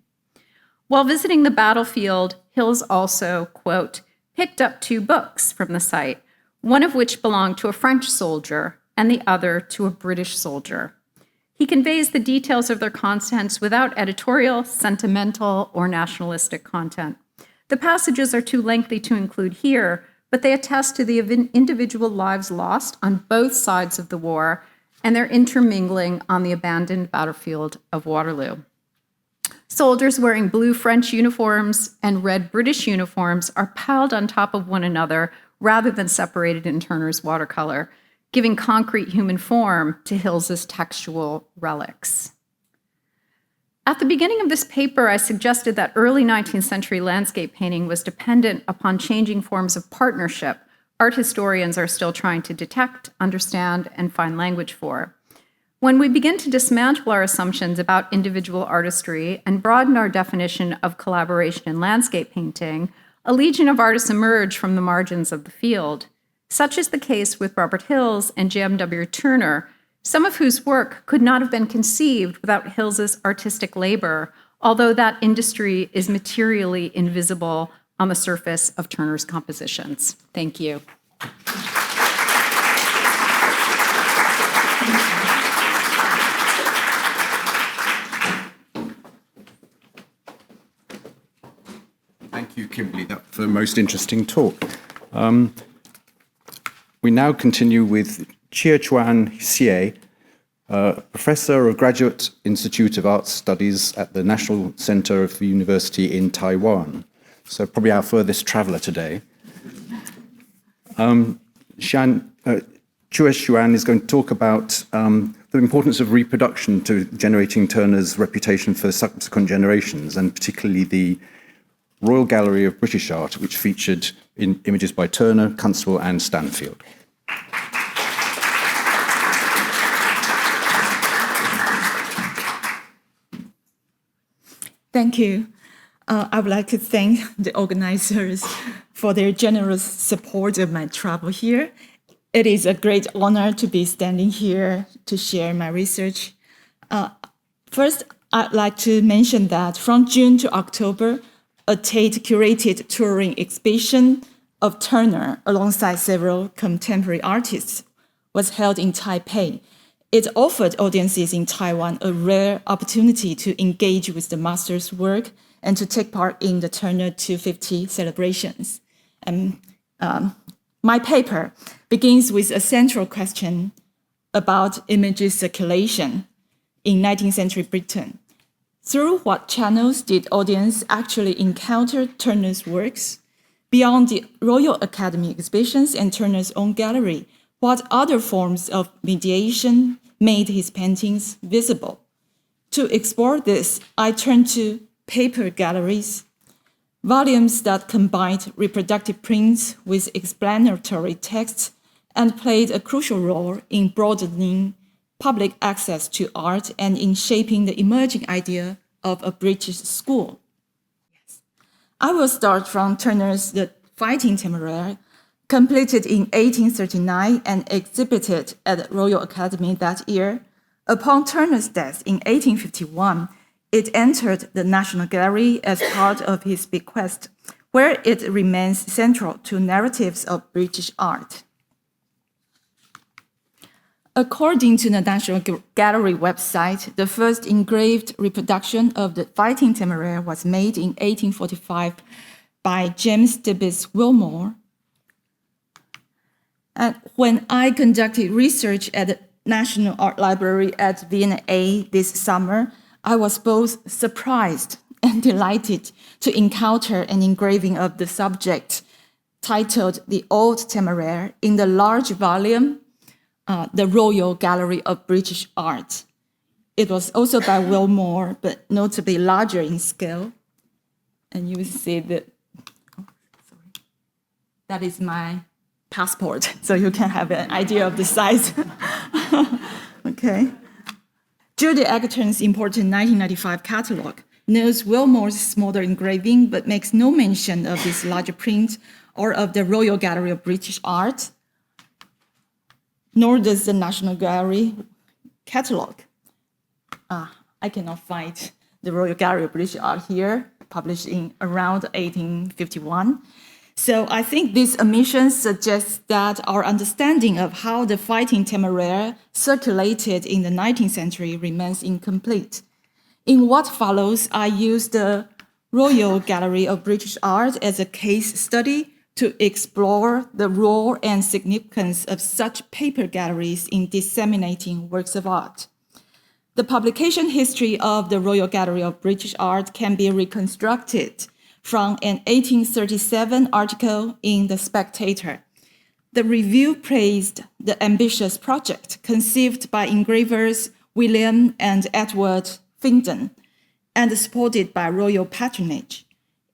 While visiting the battlefield, Hsieh also, quote, "picked up 2 books from the site, one of which belonged to a French soldier and the other to a British soldier. He conveys the details of their contents without editorial, sentimental, or nationalistic content. The passages are too lengthy to include here, but they attest to the individual lives lost on both sides of the war and their intermingling on the abandoned battlefield of Waterloo. Soldiers wearing blue French uniforms and red British uniforms are piled on top of one another rather than separated in Turner's watercolor, giving concrete human form to Hills's textual relics." At the beginning of this paper, I suggested that early 19th century landscape painting was dependent upon changing forms of partnership art historians are still trying to detect, understand, and find language for. When we begin to dismantle our assumptions about individual artistry and broaden our definition of collaboration in landscape painting, a legion of artists emerge from the margins of the field. Such is the case with Robert Hsieh and J.M.W. Turner, some of whose work could not have been conceived without Hills's artistic labor, although that industry is materially invisible on the surface of Turner's compositions. Thank you. Thank you, Kimberly, for a most interesting talk. We now continue with Chia-Chuan Hsieh, Professor of Graduate Institute of Arts Studies at the National Center of the University in Taiwan. So probably our furthest traveler today. Chia-Chuan is going to talk about the importance of reproduction to generating Turner's reputation for subsequent generations, and particularly the Royal Gallery of British Art, which featured in images by Turner, Constable, and Stanfield. Thank you. I would like to thank the organizers for their generous support of my travel here. It is a great honor to be standing here to share my research. First, I'd like to mention that from June to October, a Tate curated touring exhibition of Turner alongside several contemporary artists was held in Taipei. It offered audiences in Taiwan a rare opportunity to engage with the master's work and to take part in the Turner 250 celebrations. And my paper begins with a central question. about images circulation in 19th century Britain. Through what channels did audience actually encounter Turner's works? Beyond the Royal Academy exhibitions and Turner's own gallery, what other forms of mediation made his paintings visible? To explore this, I turned to paper galleries, volumes that combined reproductive prints with explanatory texts and played a crucial role in broadening public access to art and in shaping the emerging idea of a British school. I will start from Turner's The Fighting Temeraire, completed in 1839 and exhibited at the Royal Academy that year. Upon Turner's death in 1851, it entered the National Gallery as part of his bequest, where it remains central to narratives of British art. According to the National Gallery website, the first engraved reproduction of The Fighting Temeraire was made in 1845 by J.M.W. Wilmore. And when I conducted research at the National Art Library at Vienna A this summer, I was both surprised and delighted to encounter an engraving of the subject titled The Old Temeraire in the large volume, The Royal Gallery of British Art. It was also by Wilmore, but notably larger in scale. And you will see that, that is my passport, so you can have an idea of the size. Okay. Judy Egerton's important 1995 catalog knows Wilmore's smaller engraving, but makes no mention of this larger print or of the Royal Gallery of British Art, nor does the National Gallery catalog. I cannot find the Royal Gallery of British Art here, published in around 1851. So I think this omission suggests that our understanding of how the Fighting Temeraire circulated in the 19th century remains incomplete. In what follows, I used the Royal Gallery of British Art as a case study to explore the role and significance of such paper galleries in disseminating works of art. The publication history of the Royal Gallery of British Art can be reconstructed from an 1837 article in The Spectator. The review praised the ambitious project conceived by engravers William and Edward Findon and supported by Royal Patronage.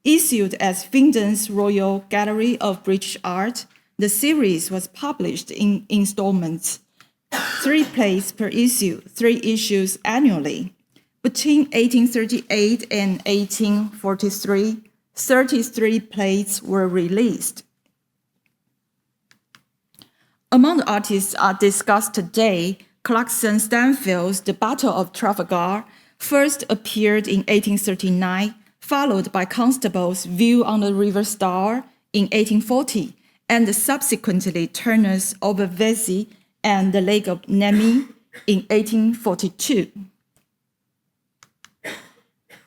Issued as Findon's Royal Gallery of British Art, the series was published in installments, 3 plays per issue, 3 issues annually. Between 1838 and 1843, 33 plays were released. Among the artists discussed today, Clarkson Stanfield's The Battle of Trafalgar first appeared in 1839, followed by Constable's View on the River Stour in 1840, and subsequently Turner's Over Vesey and The Lake of Nemi in 1842.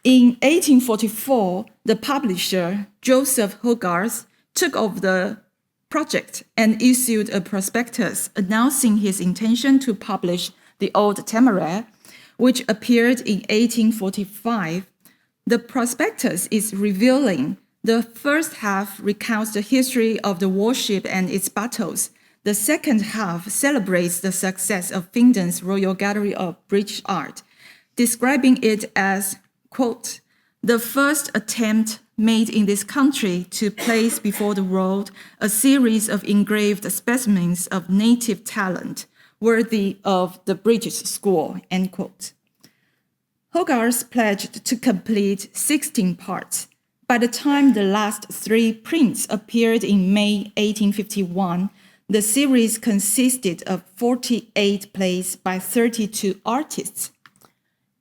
In 1844, the publisher, Joseph Hogarth, took over the project and issued a prospectus announcing his intention to publish The Old Temeraire, which appeared in 1845. The prospectus is revealing. The first half recounts the history of the warship and its battles. The second half celebrates the success of Findon's Royal Gallery of British Art, describing it as, quote, the first attempt made in this country to place before the world a series of engraved specimens of native talent worthy of the British school, end quote. Hogarth pledged to complete 16 parts. By the time the last 3 prints appeared in May 1851, the series consisted of 48 plays by 32 artists.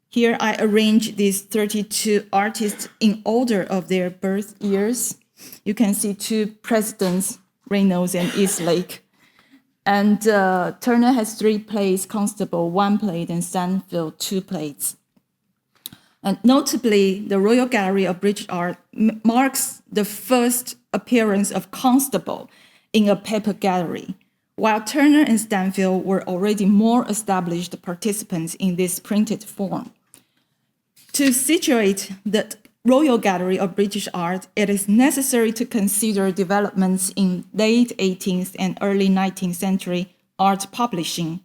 Here I arrange these 32 artists in order of their birth years. You can see 2 presidents, Reynolds and Eastlake. And Turner has 3 plays, Constable 1 play, and Stanfield 2 plays. And notably, the Royal Gallery of British Art marks the first appearance of Constable in a paper gallery. while Turner and Stanfield were already more established participants in this printed form. To situate the Royal Gallery of British Art, it is necessary to consider developments in late 18th and early 19th century art publishing,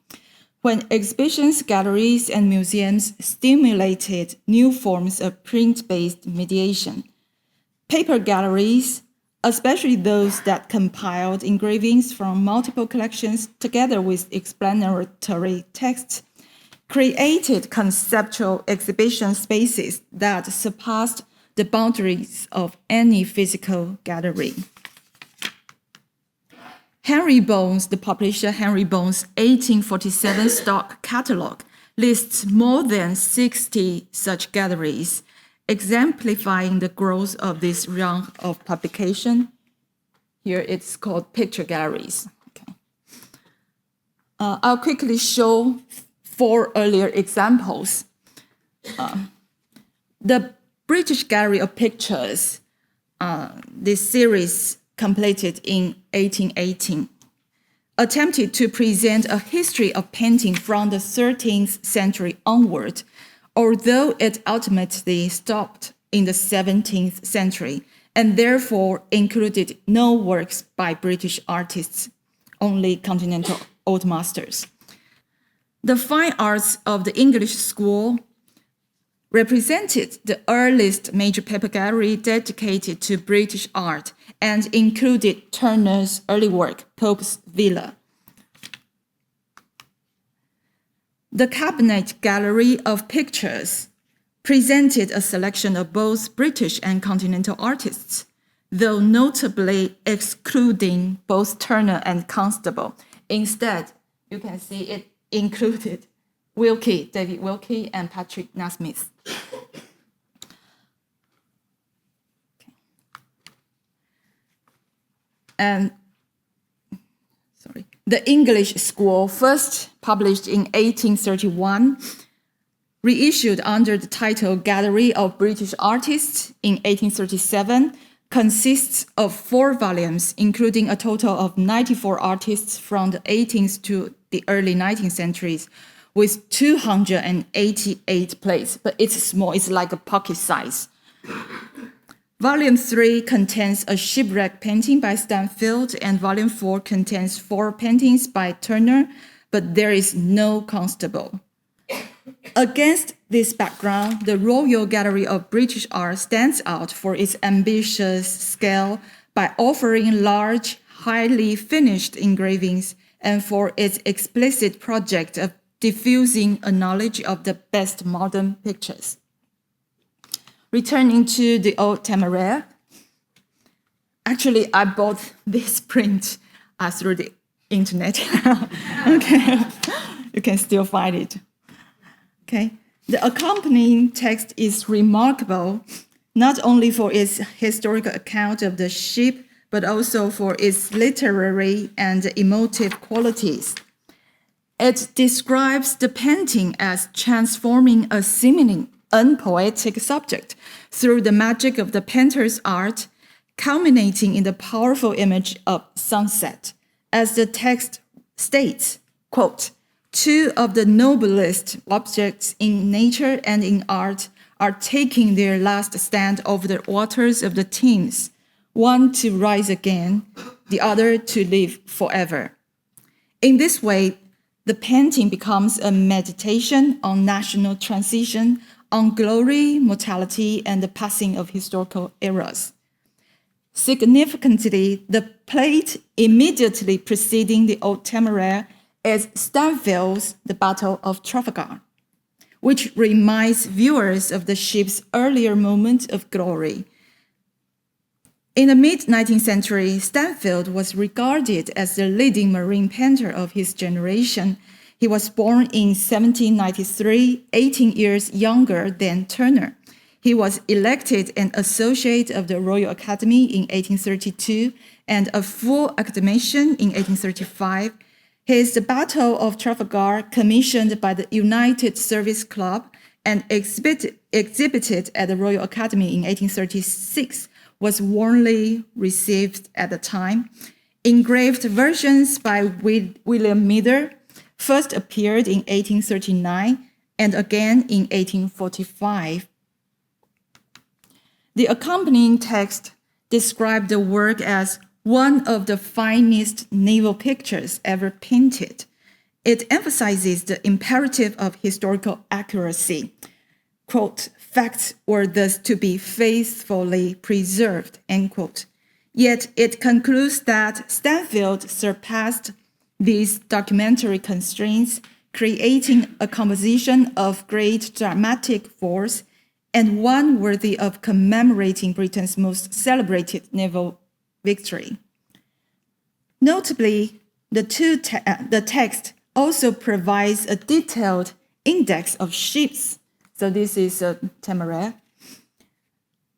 when exhibitions, galleries, and museums stimulated new forms of print-based mediation. Paper galleries, especially those that compiled engravings from multiple collections together with explanatory texts, created conceptual exhibition spaces that surpassed the boundaries of any physical gallery. Henry Bones, the publisher Henry Bones' 1847 stock catalogue, lists more than 60 such galleries, exemplifying the growth of this realm of publication. Here it's called picture galleries. Okay. I'll quickly show 4 earlier examples. The British Gallery of Pictures, this series completed in 1818, attempted to present a history of painting from the 13th century onward, although it ultimately stopped in the 17th century and therefore included no works by British artists, only continental old masters. The fine arts of the English school represented the earliest major paper gallery dedicated to British art and included Turner's early work, Pope's Villa. The Cabinet Gallery of Pictures presented a selection of both British and continental artists, though notably excluding both Turner and Constable. Instead, you can see it included Wilkie, David Wilkie, and Patrick Nasmith. And the English school, first published in 1831, reissued under the title Gallery of British Artists in 1837, consists of 4 volumes, including a total of 94 artists from the 18th to the early 19th centuries, with 288 plates, but it's small, it's like a pocket size. Volume 3 contains a shipwreck painting by Stanfield, and Volume 4 contains 4 paintings by Turner, but there is no Constable. Against this background, the Royal Gallery of British Art stands out for its ambitious scale by offering large, highly finished engravings and for its explicit project of diffusing a knowledge of the best modern pictures. Returning to the old Temeraire, actually I bought this print through the internet. Okay, you can still find it. Okay, the accompanying text is remarkable, not only for its historical account of the ship, but also for its literary and emotive qualities. It describes the painting as transforming a seemingly unpoetic subject through the magic of the painter's art, culminating in the powerful image of sunset. As the text states, quote, "Two of the noblest objects in nature and in art are taking their last stand over the waters of the Thames, one to rise again, the other to live forever." In this way, the painting becomes a meditation on national transition, on glory, mortality, and the passing of historical eras. Significantly, the plate immediately preceding the Old Temeraire is Stanfield's The Battle of Trafalgar, which reminds viewers of the ship's earlier moment of glory. In the mid-19th century, Stanfield was regarded as the leading marine painter of his generation. He was born in 1793, 18 years younger than Turner. He was elected an associate of the Royal Academy in 1832 and a full academician in 1835. His The Battle of Trafalgar, commissioned by the United Service Club and exhibited at the Royal Academy in 1836, was warmly received at the time. Engraved versions by William Miller first appeared in 1839 and again in 1845. The accompanying text described the work as one of the finest naval pictures ever painted. It emphasizes the imperative of historical accuracy. Quote, facts were thus to be faithfully preserved, end quote. Yet it concludes that Stanfield surpassed these documentary constraints, creating a composition of great dramatic force and one worthy of commemorating Britain's most celebrated naval victory. Notably, the text also provides a detailed index of ships. So this is a Temeraire,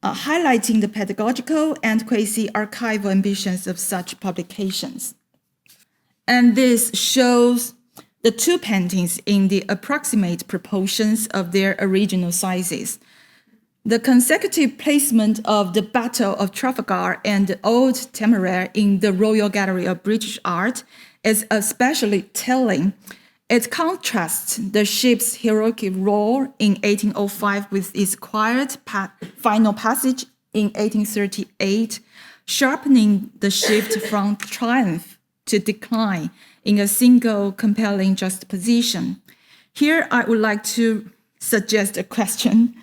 highlighting the pedagogical and quasi-archival ambitions of such publications. And this shows the two paintings in the approximate proportions of their original sizes. The consecutive placement of the Battle of Trafalgar and the Old Temeraire in the Royal Gallery of British Art is especially telling. It contrasts the ship's heroic roar in 1805 with its quiet final passage in 1838, sharpening the shift from triumph to decline in a single compelling juxtaposition. Here, I would like to suggest a question.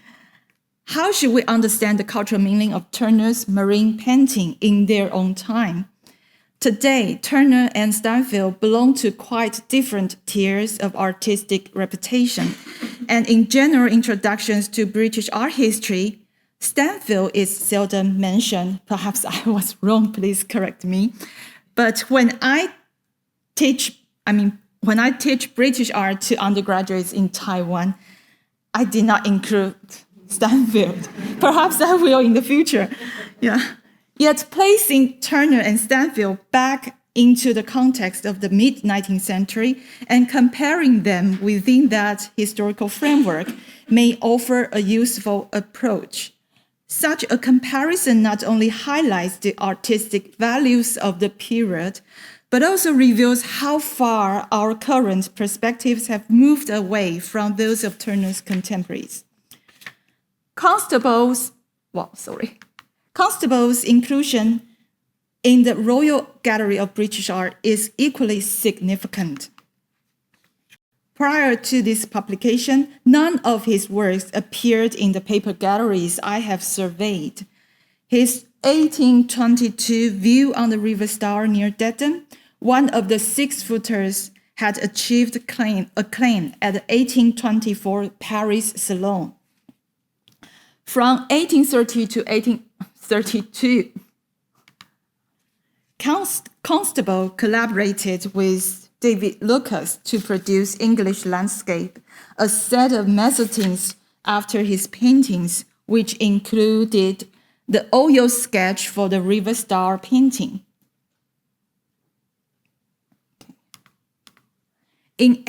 How should we understand the cultural meaning of Turner's marine painting in their own time? Today, Turner and Stanfield belong to quite different tiers of artistic reputation. And in general introductions to British art history, Stanfield is seldom mentioned. Perhaps I was wrong, please correct me. But when I teach British art to undergraduates in Taiwan, I did not include Stanfield. Perhaps I will in the future. Yeah. Yet placing Turner and Stanfield back into the context of the mid-19th century and comparing them within that historical framework may offer a useful approach. Such a comparison not only highlights the artistic values of the period, but also reveals how far our current perspectives have moved away from those of Turner's contemporaries. Constable's inclusion in the Royal Gallery of British Art is equally significant. Prior to this publication, none of his works appeared in the paper galleries I have surveyed. His 1822 View on the River Stour near Dedham, one of the six-footers, had achieved acclaim at the 1824 Paris Salon. From 1830 to 1832, Constable collaborated with David Loukes to produce English Landscape, a set of mezzotins after his paintings, which included the oil sketch for the River Stour painting. In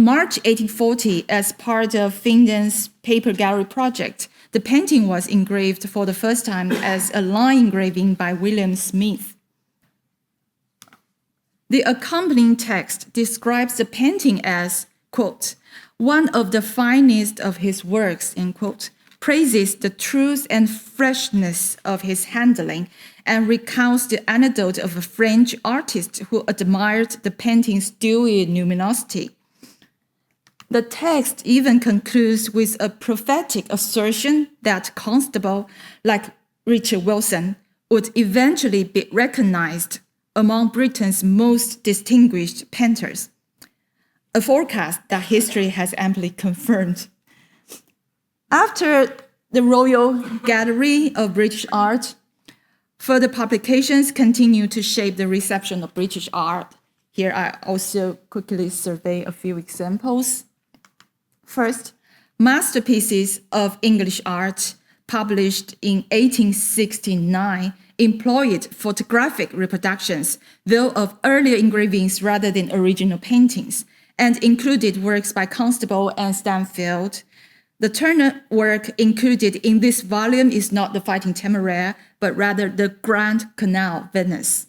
March 1840, as part of Finden's paper gallery project, the painting was engraved for the first time as a line engraving by William Smith. The accompanying text describes the painting as, quote, one of the finest of his works, end quote, praises the truth and freshness of his handling, and recounts the anecdote of a French artist who admired the painting's dewy luminosity. The text even concludes with a prophetic assertion that Constable, like Richard Wilson, would eventually be recognized among Britain's most distinguished painters, a forecast that history has amply confirmed. After the Royal Gallery of British Art, further publications continue to shape the reception of British art. Here I also quickly survey a few examples. First, masterpieces of English art published in 1869 employed photographic reproductions, though of earlier engravings rather than original paintings, and included works by Constable and Stanfield. The Turner work included in this volume is not the Fighting Temeraire, but rather the Grand Canal Venice.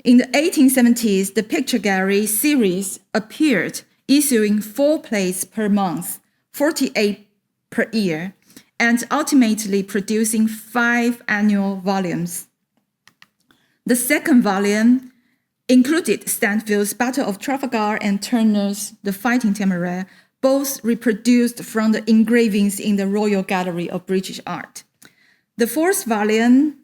In the 1870s, the picture gallery series appeared, issuing 4 plays per month, 48 per year, and ultimately producing 5 annual volumes. The second volume included Stanfield's Battle of Trafalgar and Turner's The Fighting Temeraire, both reproduced from the engravings in the Royal Gallery of British Art. The fourth volume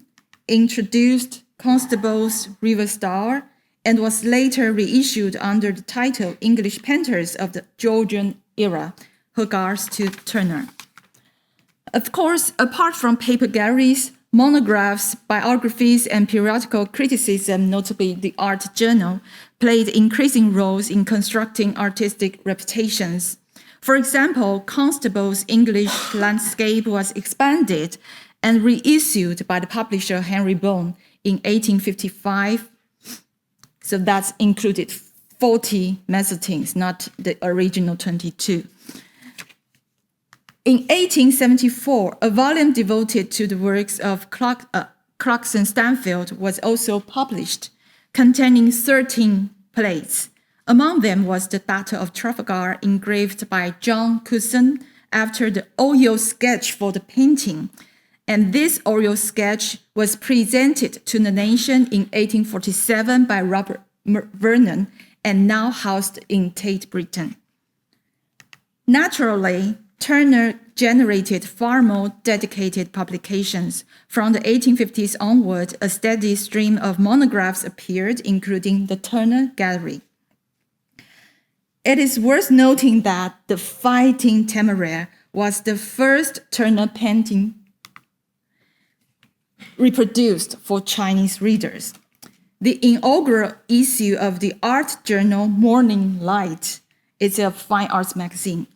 introduced Constable's River Star and was later reissued under the title English Painters of the Georgian Era, regards to Turner. Of course, apart from paper galleries, monographs, biographies, and periodical criticism, notably the Art Journal, played increasing roles in constructing artistic reputations. For example, Constable's English Landscape was expanded and reissued by the publisher Henry Bone in 1855. So that's included 40 mezzotins, not the original 22. In 1874, a volume devoted to the works of Clarkson Stanfield was also published, containing 13 plays. Among them was the Battle of Trafalgar, engraved by John Curzon after the oil sketch for the painting. And this oil sketch was presented to the nation in 1847 by Robert Vernon and now housed in Tate Britain. Naturally, Turner generated far more dedicated publications. From the 1850s onward, a steady stream of monographs appeared, including the Turner Gallery. It is worth noting that The Fighting Temeraire was the first Turner painting reproduced for Chinese readers. The inaugural issue of the art journal Morning Light, it's a fine arts magazine,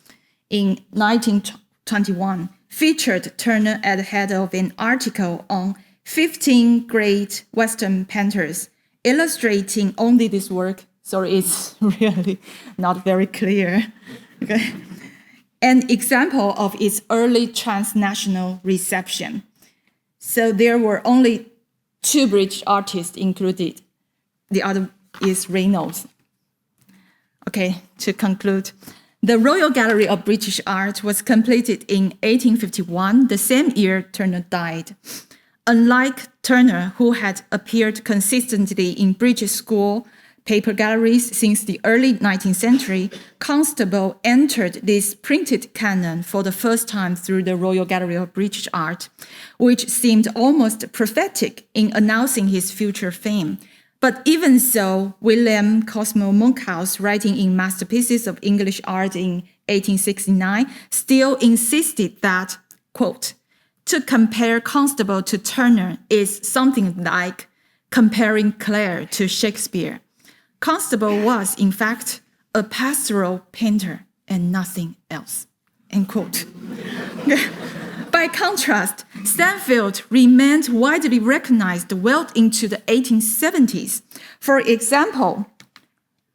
in 1921, featured Turner at the head of an article on 15 great Western painters, illustrating only this work. Sorry, it's really not very clear. Okay. An example of its early transnational reception. So there were only 2 British artists included. The other is Reynolds. Okay, to conclude, the Royal Gallery of British Art was completed in 1851, the same year Turner died. Unlike Turner, who had appeared consistently in British school paper galleries since the early 19th century, Constable entered this printed canon for the first time through the Royal Gallery of British Art, which seemed almost prophetic in announcing his future fame. But even so, William Cosmo Monkhouse, writing in Masterpieces of English Art in 1869, still insisted that, quote, to compare Constable to Turner is something like comparing Clore to Shakespeare. Constable was, in fact, a pastoral painter and nothing else, end quote. By contrast, Stanfield remained widely recognized well into the 1870s. For example,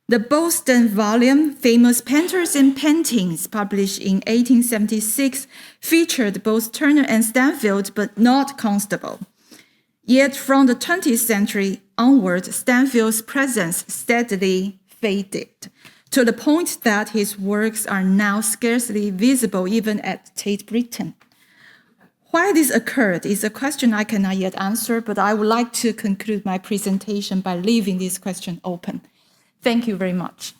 the Boston volume, Famous Painters and Paintings, published in 1876, featured both Turner and Stanfield, but not Constable. Yet from the 20th century onward, Stanfield's presence steadily faded, to the point that his works are now scarcely visible even at Tate Britain. Why this occurred is a question I cannot yet answer, but I would like to conclude my presentation by leaving this question open. Thank you very much.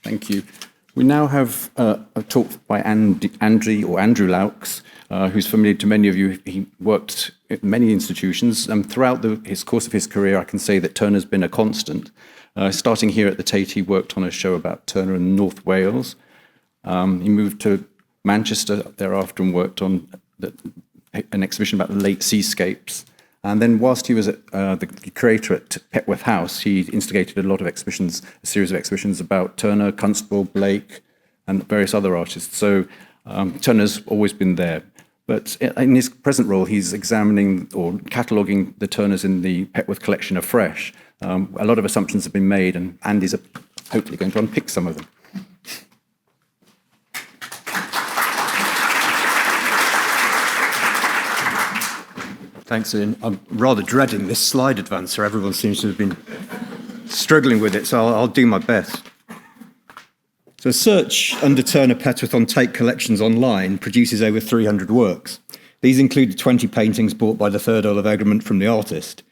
Thank you. We now have a talk by Andrew Loukes, who's familiar to many of you. He worked at many institutions. Throughout his course of his career, I can say that Turner's been a constant. Starting here at the Tate, he worked on a show about Turner in North Wales. He moved to Manchester thereafter and worked on an exhibition about the late seascapes. And then whilst he was at the curator at Petworth House, he instigated a lot of exhibitions, a series of exhibitions about Turner, Constable, Blake, and various other artists. So Turner's always been there. But in his present role, he's examining or cataloguing the Turners in the Petworth collection afresh. A lot of assumptions have been made, and Andy's hopefully going to unpick some of them. Thanks, Ian. I'm rather dreading this slide advancer. Everyone seems to have been struggling with it, so I'll do my best. So a search under Turner Petworth on Tate collections online produces over 300 works. These include the 20 paintings bought by the third Earl of Egremont from the artist,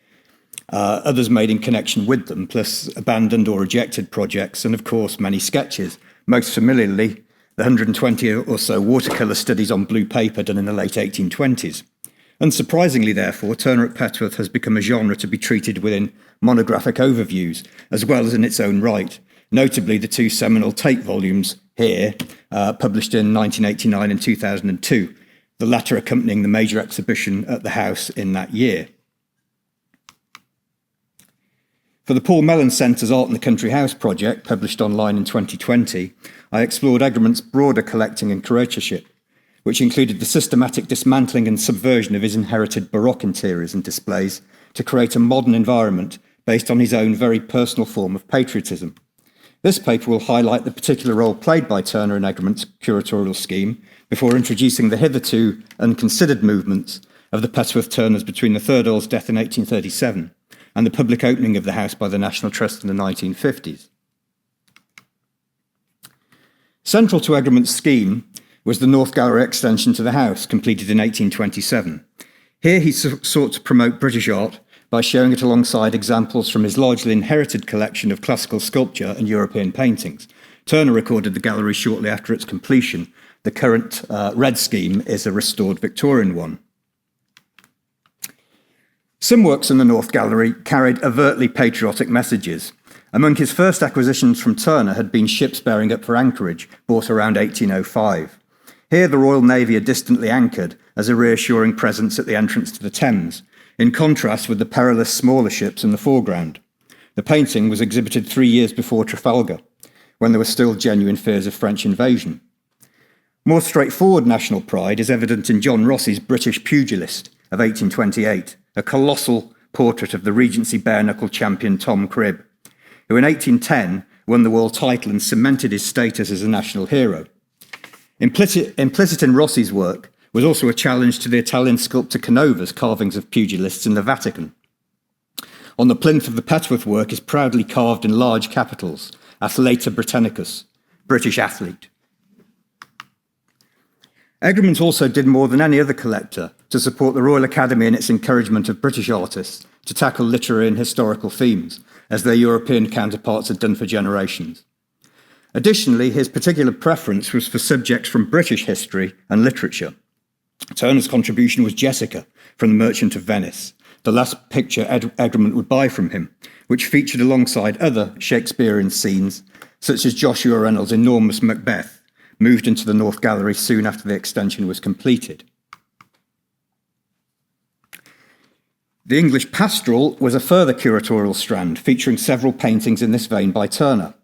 others made in connection with them, plus abandoned or rejected projects, and of course many sketches, most familiarly the 120 or so watercolour studies on blue paper done in the late 1820s. Unsurprisingly, therefore, Turner at Petworth has become a genre to be treated within monographic overviews, as well as in its own right, notably the two seminal Tate volumes here, published in 1989 and 2002, the latter accompanying the major exhibition at the house in that year. For the Paul Mellon Centre's Art in the Country House project, published online in 2020, I explored Egremont's broader collecting and curatorship, which included the systematic dismantling and subversion of his inherited Baroque interiors and displays to create a modern environment based on his own very personal form of patriotism. This paper will highlight the particular role played by Turner in Egremont's curatorial scheme before introducing the hitherto unconsidered movements of the Petworth Turners between the Third Earl's death in 1837 and the public opening of the house by the National Trust in the 1950s. Central to Egremont's scheme was the North Gallery extension to the house, completed in 1827. Here he sought to promote British art by showing it alongside examples from his largely inherited collection of classical sculpture and European paintings. Turner recorded the gallery shortly after its completion. The current red scheme is a restored Victorian one. Some works in the North Gallery carried overtly patriotic messages. Among his first acquisitions from Turner had been ships bearing up for anchorage, bought around 1805. Here the Royal Navy are distantly anchored as a reassuring presence at the entrance to the Thames, in contrast with the perilous smaller ships in the foreground. The painting was exhibited 3 years before Trafalgar, when there were still genuine fears of French invasion. More straightforward national pride is evident in John Rossi's British Pugilist of 1828, a colossal portrait of the Regency bare-knuckle champion Tom Cribb, who in 1810 won the world title and cemented his status as a national hero. Implicit in Rossi's work was also a challenge to the Italian sculptor Canova's carvings of pugilists in the Vatican. On the plinth of the Petworth work is proudly carved in large capitals, Athleta Britannicus, British athlete. Egremont also did more than any other collector to support the Royal Academy in its encouragement of British artists to tackle literary and historical themes, as their European counterparts had done for generations. Additionally, his particular preference was for subjects from British history and literature. Turner's contribution was Jessica from The Merchant of Venice, the last picture Egremont would buy from him, which featured alongside other Shakespearean scenes, such as Joshua Reynolds' enormous Macbeth, moved into the North Gallery soon after the extension was completed. The English Pastoral was a further curatorial strand, featuring several paintings in this vein by Turner.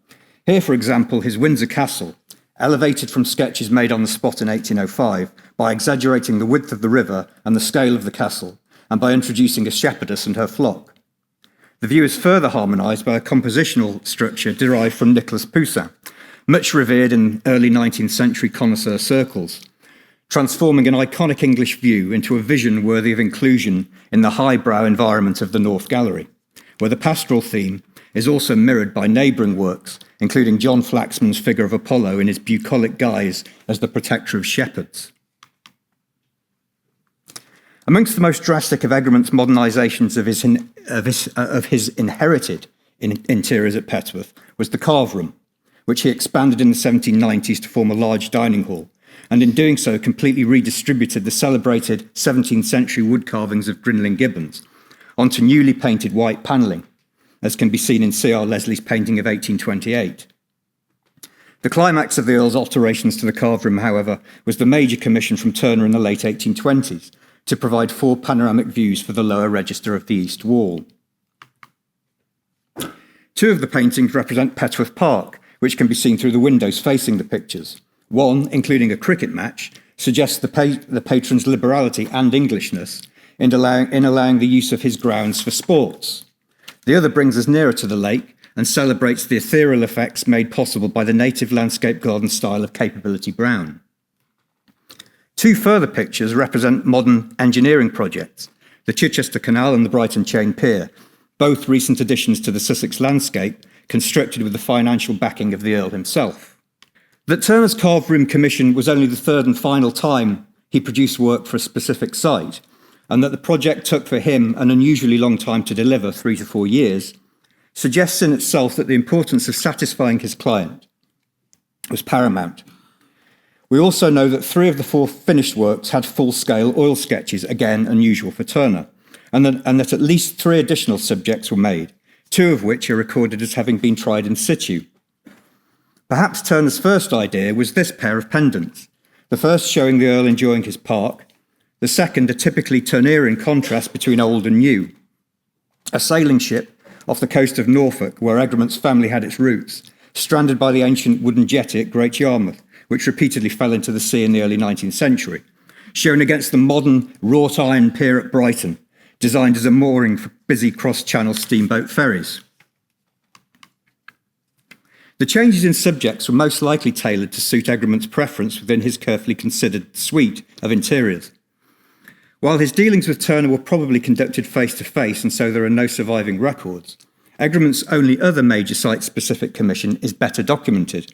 Here, for example, his Windsor Castle, elevated from sketches made on the spot in 1805 by exaggerating the width of the river and the scale of the castle, and by introducing a shepherdess and her flock. The view is further harmonised by a compositional structure derived from Nicolas Poussin, much revered in early 19th century connoisseur circles, transforming an iconic English view into a vision worthy of inclusion in the highbrow environment of the North Gallery, where the pastoral theme is also mirrored by neighbouring works, including John Flaxman's figure of Apollo in his bucolic guise as the protector of shepherds. Amongst the most drastic of Egremont's modernisations of his inherited interiors at Petworth was the carve room, which he expanded in the 1790s to form a large dining hall, and in doing so completely redistributed the celebrated 17th century wood carvings of Grinling Gibbons onto newly painted white panelling, as can be seen in C.R. Leslie's painting of 1828. The climax of the Earl's alterations to the carve room, however, was the major commission from Turner in the late 1820s to provide 4 panoramic views for the lower register of the east wall. 2 of the paintings represent Petworth Park, which can be seen through the windows facing the pictures. One, including a cricket match, suggests the patron's liberality and Englishness in allowing the use of his grounds for sports. The other brings us nearer to the lake and celebrates the ethereal effects made possible by the native landscape garden style of Capability Brown. 2 further pictures represent modern engineering projects. the Chichester Canal and the Brighton Chain Pier, both recent additions to the Sussex landscape, constructed with the financial backing of the Earl himself. That Turner's Carved Room Commission was only the third and final time he produced work for a specific site, and that the project took for him an unusually long time to deliver, 3 to 4 years, suggests in itself that the importance of satisfying his client was paramount. We also know that 3 of the 4 finished works had full-scale oil sketches, again unusual for Turner, and that at least 3 additional subjects were made, 2 of which are recorded as having been tried in situ. Perhaps Turner's first idea was this pair of pendants, the first showing the Earl enjoying his park, the second a typically Turnerian contrast between old and new. A sailing ship off the coast of Norfolk, where Egremont's family had its roots, stranded by the ancient wooden jetty at Great Yarmouth, which repeatedly fell into the sea in the early 19th century, shown against the modern wrought iron pier at Brighton, designed as a mooring for busy cross-channel steamboat ferries. The changes in subjects were most likely tailored to suit Egremont's preference within his carefully considered suite of interiors. While his dealings with Turner were probably conducted face-to-face, and so there are no surviving records, Egremont's only other major site-specific commission is better documented.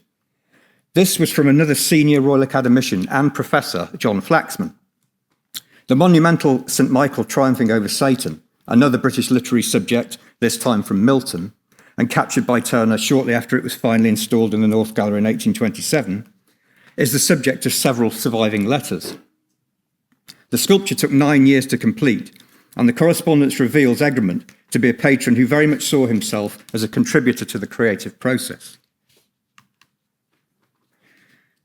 This was from another senior Royal Academician and professor, John Flaxman. The monumental St Michael triumphing over Satan, another British literary subject, this time from Milton, and captured by Turner shortly after it was finally installed in the North Gallery in 1827, is the subject of several surviving letters. The sculpture took 9 years to complete, and the correspondence reveals Egremont to be a patron who very much saw himself as a contributor to the creative process.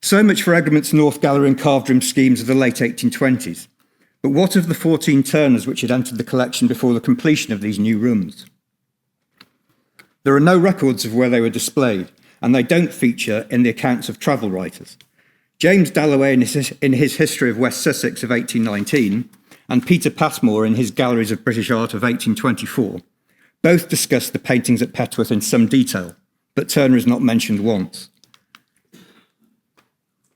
So much for Egremont's North Gallery and carved room schemes of the late 1820s. But what of the 14 Turners which had entered the collection before the completion of these new rooms? There are no records of where they were displayed, and they don't feature in the accounts of travel writers. James Dalloway in his History of West Sussex of 1819, and Peter Passmore in his Galleries of British Art of 1824, both discuss the paintings at Petworth in some detail, but Turner is not mentioned once.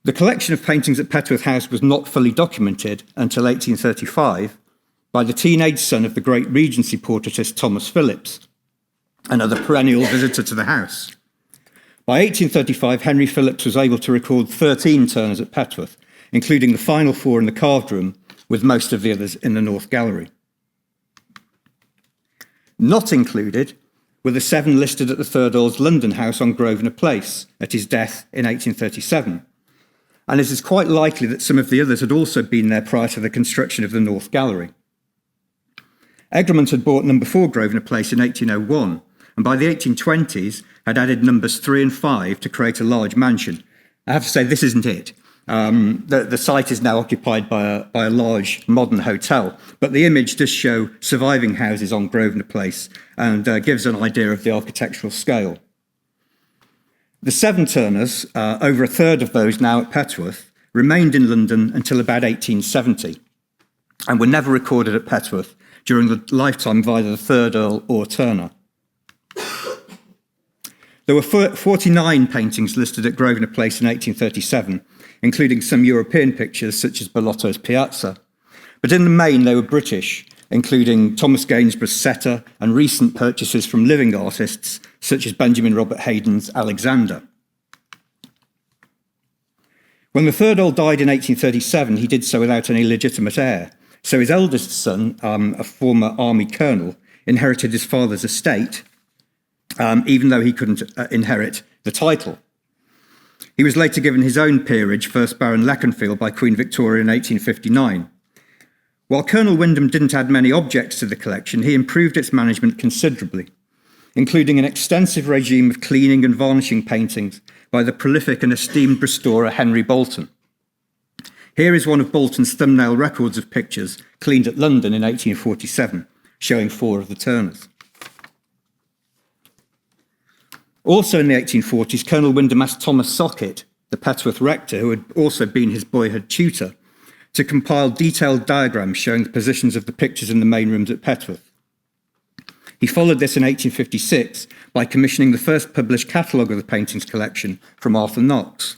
The collection of paintings at Petworth House was not fully documented until 1835 by the teenage son of the great Regency portraitist Thomas Phillips, another perennial visitor to the house. By 1835, Henry Phillips was able to record 13 Turners at Petworth, including the final 4 in the carved room, with most of the others in the North Gallery. Not included were the 7 listed at the Third Earl's London house on Grosvenor Place at his death in 1837. And it is quite likely that some of the others had also been there prior to the construction of the North Gallery. Egremont had bought number 4 Grosvenor Place in 1801, and by the 1820s had added numbers 3 and 5 to create a large mansion. I have to say, this isn't it. The site is now occupied by a large modern hotel, but the image does show surviving houses on Grosvenor Place and gives an idea of the architectural scale. The 7 Turners, over a third of those now at Petworth, remained in London until about 1870 and were never recorded at Petworth during the lifetime of either the Third Earl or Turner. There were 49 paintings listed at Grosvenor Place in 1837, including some European pictures such as Bellotto's Piazza, but in the main they were British, including Thomas Gainsborough's Setter and recent purchases from living artists such as Benjamin Robert Hayden's Alexander. When the Third Earl died in 1837, he did so without any legitimate heir, so his eldest son, a former army colonel, inherited his father's estate, even though he couldn't inherit the title. He was later given his own peerage, first Baron Leconfield, by Queen Victoria in 1859. While Colonel Wyndham didn't add many objects to the collection, he improved its management considerably, including an extensive regime of cleaning and varnishing paintings by the prolific and esteemed restorer Henry Bolton. Here is one of Bolton's thumbnail records of pictures cleaned at London in 1847, showing 4 of the Turners. Also in the 1840s, Colonel Wyndham asked Thomas Socket, the Petworth rector, who had also been his boyhood tutor, to compile detailed diagrams showing the positions of the pictures in the main rooms at Petworth. He followed this in 1856 by commissioning the first published catalogue of the paintings collection from Arthur Knox.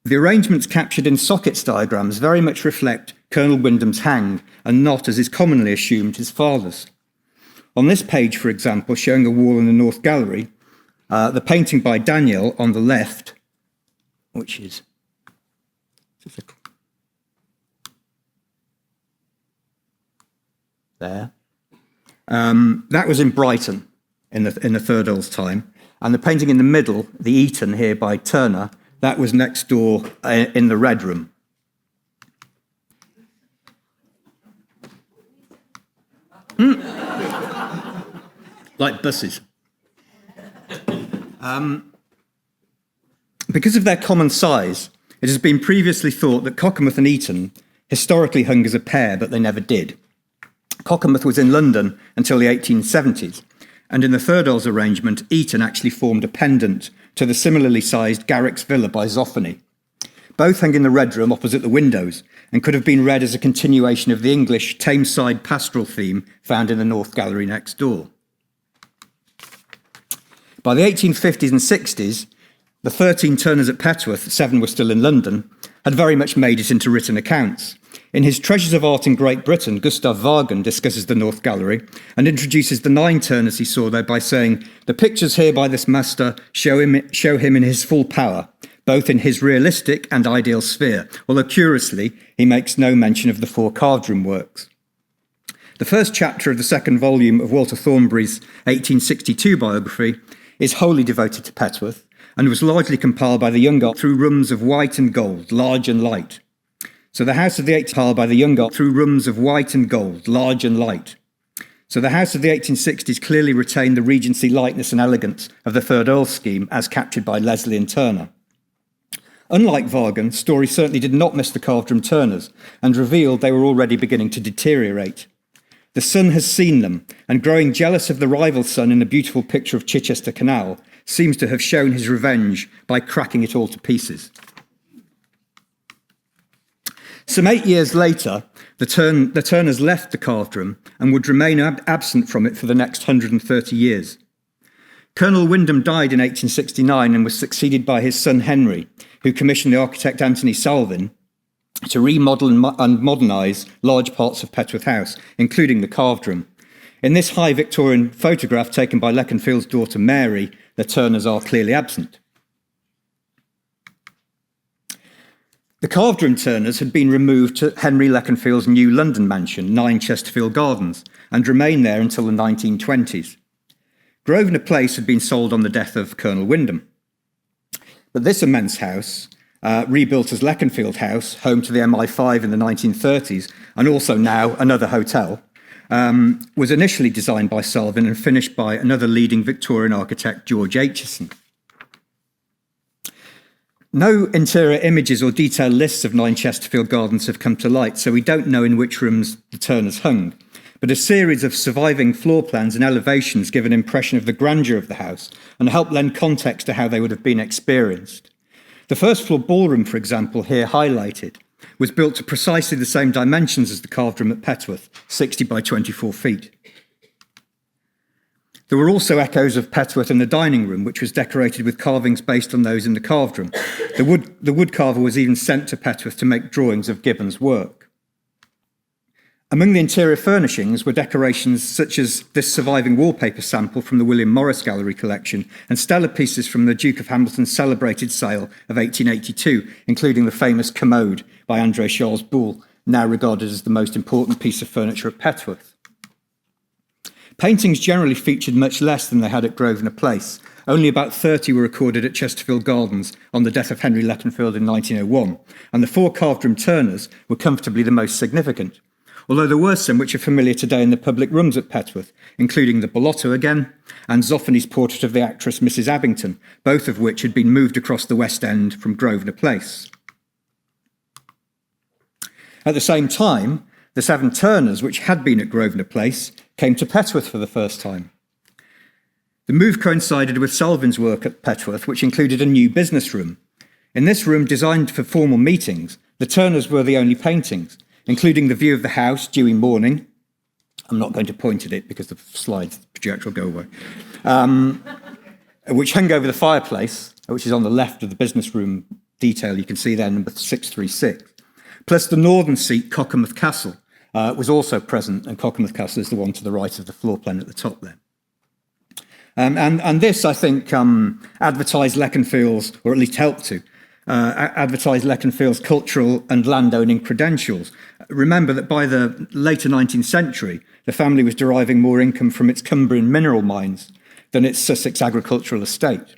The arrangements captured in Socket's diagrams very much reflect Colonel Wyndham's hang, and not, as is commonly assumed, his father's. On this page, for example, showing a wall in the North Gallery, the painting by Daniel on the left, which is there, that was in Brighton in the Third Earl's time. And the painting in the middle, the Eton here by Turner, that was next door in the Red Room. Like buses. Because of their common size, it has been previously thought that Cockermouth and Eton historically hung as a pair, but they never did. Cockermouth was in London until the 1870s, and in the Third Earl's arrangement, Eton actually formed a pendant to the similarly sized Garrick's Villa by Zoffany. Both hung in the Red Room opposite the windows and could have been read as a continuation of the English Tameside pastoral theme found in the North Gallery next door. By the 1850s and 60s, the 13 Turners at Petworth, 7 were still in London, had very much made it into written accounts. In his Treasures of Art in Great Britain, Gustav Vagan discusses the North Gallery and introduces the 9 Turners he saw there by saying, "The pictures here by this master show him in his full power, both in his realistic and ideal sphere, although curiously, he makes no mention of the 4 carved room works." The first chapter of the second volume of Walter Thornbury's 1862 biography is wholly devoted to Petworth and was largely compiled by the young art through rooms of white and gold, large and light. So the house of the 1860s clearly retained the Regency lightness and elegance of the Third Earl scheme as captured by Leslie and Turner. Unlike Vagan, Story certainly did not miss the carved room Turners and revealed they were already beginning to deteriorate. The sun has seen them, and growing jealous of the rival sun in the beautiful picture of Chichester Canal, seems to have shown his revenge by cracking it all to pieces. Some 8 years later, the Turners left the carved room and would remain absent from it for the next 130 years. Colonel Wyndham died in 1869 and was succeeded by his son Henry, who commissioned the architect Anthony Salvin to remodel and modernise large parts of Petworth House, including the carved room. In this high Victorian photograph taken by Leconfield's daughter Mary, the Turners are clearly absent. The carved room Turners had been removed to Henry Leconfield's new London mansion, 9 Chesterfield Gardens, and remained there until the 1920s. Grosvenor Place had been sold on the death of Colonel Wyndham. But this immense house, rebuilt as Leconfield House, home to the MI5 in the 1930s, and also now another hotel, was initially designed by Salvin and finished by another leading Victorian architect, George Aitchison. No interior images or detailed lists of 9 Chesterfield Gardens have come to light, so we don't know in which rooms the Turners hung, but a series of surviving floor plans and elevations give an impression of the grandeur of the house and help lend context to how they would have been experienced. The first floor ballroom, for example, here highlighted, was built to precisely the same dimensions as the carved room at Petworth, 60 by 24 feet. There were also echoes of Petworth in the dining room, which was decorated with carvings based on those in the carved room. The wood carver was even sent to Petworth to make drawings of Gibbon's work. Among the interior furnishings were decorations such as this surviving wallpaper sample from the William Morris Gallery collection and stellar pieces from the Duke of Hamilton's celebrated sale of 1882, including the famous commode by André Charles Boulle, now regarded as the most important piece of furniture at Petworth. Paintings generally featured much less than they had at Grosvenor Place. Only about 30 were recorded at Chesterfield Gardens on the death of Henry Leconfield in 1901, and the 4 carved room Turners were comfortably the most significant, although there were some which are familiar today in the public rooms at Petworth, including the Bellotto again, and Zoffany's portrait of the actress Mrs. Abington, both of which had been moved across the West End from Grosvenor Place. At the same time, the 7 Turners, which had been at Grosvenor Place, came to Petworth for the first time. The move coincided with Salvin's work at Petworth, which included a new business room. In this room, designed for formal meetings, the Turners were the only paintings, including the view of the house, dewy morning. I'm not going to point at it because the slides, the projector will go away. Which hung over the fireplace, which is on the left of the business room detail. You can see there, number 636. plus the northern seat, Cockermouth Castle, was also present, and Cockermouth Castle is the one to the right of the floor plan at the top there. And this, I think, advertised Leconfield's, or at least helped to, advertise Leconfield's cultural and landowning credentials. Remember that by the later 19th century, the family was deriving more income from its Cumbrian mineral mines than its Sussex agricultural estate.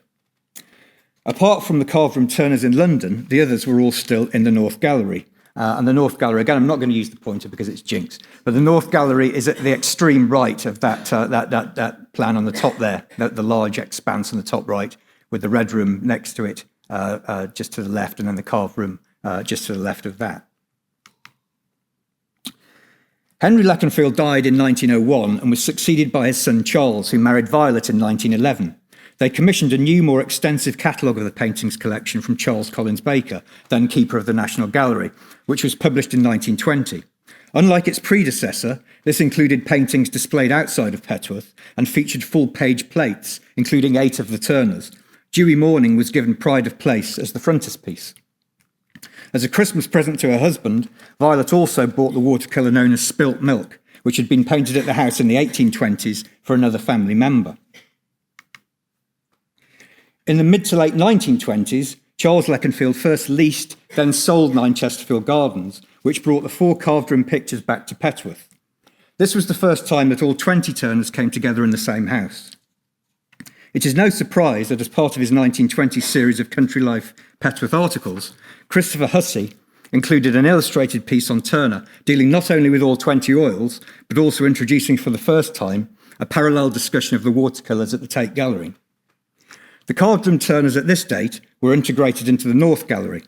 Apart from the carved room Turners in London, the others were all still in the North Gallery. And the North Gallery, again, I'm not going to use the pointer because it's jinx, but the North Gallery is at the extreme right of that plan on the top there, the large expanse on the top right, with the Red Room next to it, just to the left, and then the carved room just to the left of that. Henry Leconfield died in 1901 and was succeeded by his son Charles, who married Violet in 1911. They commissioned a new, more extensive catalogue of the paintings collection from Charles Collins Baker, then keeper of the National Gallery, which was published in 1920. Unlike its predecessor, this included paintings displayed outside of Petworth and featured full-page plates, including 8 of the Turners. Dewy Morning was given pride of place as the frontispiece. As a Christmas present to her husband, Violet also bought the watercolour known as Spilt Milk, which had been painted at the house in the 1820s for another family member. In the mid to late 1920s, Charles Leconfield first leased, then sold 9 Chesterfield Gardens, which brought the 4 carved room pictures back to Petworth. This was the first time that all 20 Turners came together in the same house. It is no surprise that as part of his 1920 series of Country Life Petworth articles, Christopher Hsieh included an illustrated piece on Turner, dealing not only with all 20 oils, but also introducing for the first time a parallel discussion of the watercolours at the Tate Gallery. The carved room Turners at this date were integrated into the North Gallery,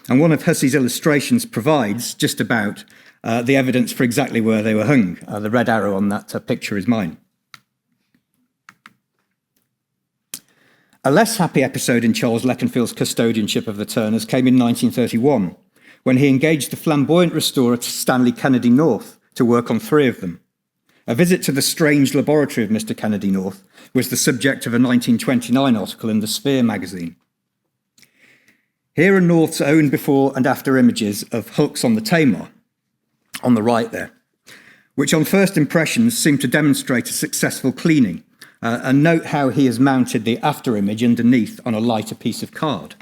and one of Hsieh's illustrations provides just about the evidence for exactly where they were hung. The red arrow on that picture is mine. A less happy episode in Charles Leconfield's custodianship of the Turners came in 1931, when he engaged the flamboyant restorer Stanley Kennedy North to work on 3 of them. A visit to the strange laboratory of Mr. Kennedy North was the subject of a 1929 article in the Sphere magazine. Here are North's own before and after images of hulks on the Tamar, on the right there, which on first impressions seem to demonstrate a successful cleaning, and note how he has mounted the after image underneath on a lighter piece of card.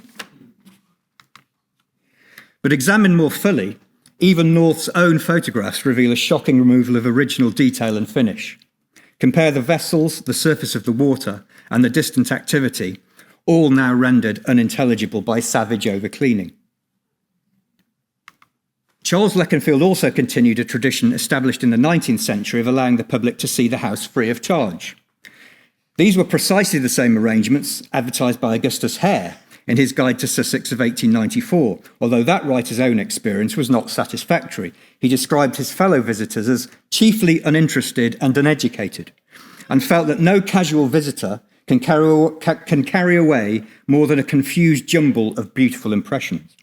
But examined more fully, even North's own photographs reveal a shocking removal of original detail and finish. Compare the vessels, the surface of the water, and the distant activity, all now rendered unintelligible by savage overcleaning. Charles Leconfield also continued a tradition established in the 19th century of allowing the public to see the house free of charge. These were precisely the same arrangements advertised by Augustus Hare in his Guide to Sussex of 1894, although that writer's own experience was not satisfactory. He described his fellow visitors as chiefly uninterested and uneducated, and felt that no casual visitor can carry away more than a confused jumble of beautiful impressions.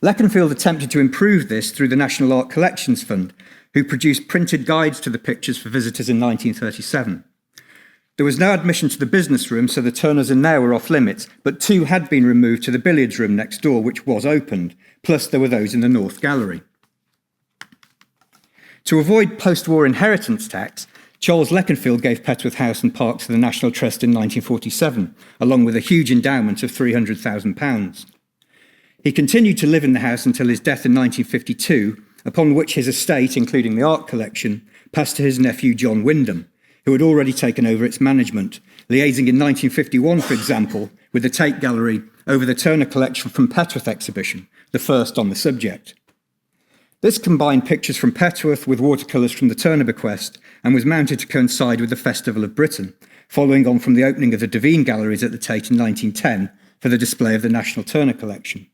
Leconfield attempted to improve this through the National Art Collections Fund, who produced printed guides to the pictures for visitors in 1937. There was no admission to the business room, so the Turners in there were off limits, but 2 had been removed to the billiards room next door, which was opened, plus there were those in the North Gallery. To avoid post-war inheritance tax, Charles Leconfield gave Petworth House and Park to the National Trust in 1947, along with a huge endowment of £300,000. He continued to live in the house until his death in 1952, upon which his estate, including the art collection, passed to his nephew John Wyndham, who had already taken over its management, liaising in 1951, for example, with the Tate Gallery over the Turner collection from Petworth exhibition, the first on the subject. This combined pictures from Petworth with watercolours from the Turner bequest and was mounted to coincide with the Festival of Britain, following on from the opening of the Devine Galleries at the Tate in 1910 for the display of the National Turner collection.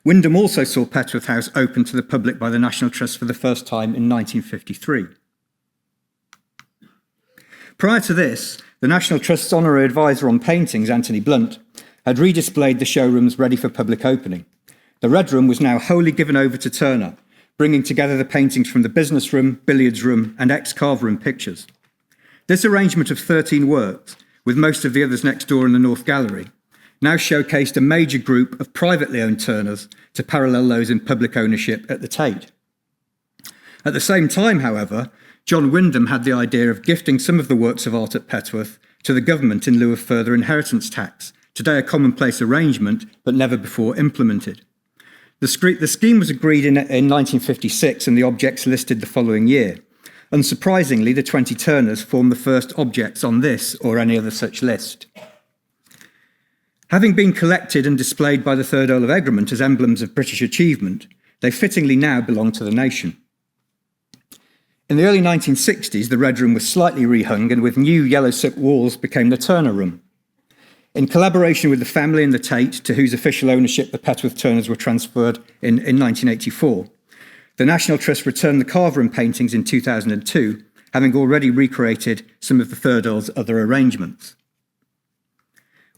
Wyndham also saw Petworth House open to the public by the National Trust for the first time in 1953. Prior to this, the National Trust's honorary advisor on paintings, Anthony Blunt, had redisplayed the showrooms ready for public opening. The Red Room was now wholly given over to Turner, bringing together the paintings from the business room, billiards room, and ex-carve room pictures. This arrangement of 13 works, with most of the others next door in the North Gallery, now showcased a major group of privately owned Turners to parallel those in public ownership at the Tate. At the same time, however, John Wyndham had the idea of gifting some of the works of art at Petworth to the government in lieu of further inheritance tax, today a commonplace arrangement, but never before implemented. The scheme was agreed in 1956 and the objects listed the following year. Unsurprisingly, the 20 Turners form the first objects on this or any other such list. Having been collected and displayed by the Third Earl of Egremont as emblems of British achievement, they fittingly now belong to the nation. In the early 1960s, the Red Room was slightly rehung and with new yellow silk walls became the Turner Room. In collaboration with the family and the Tate, to whose official ownership the Petworth Turners were transferred in 1984, the National Trust returned the Carver and paintings in 2002, having already recreated some of the Third Earl's other arrangements.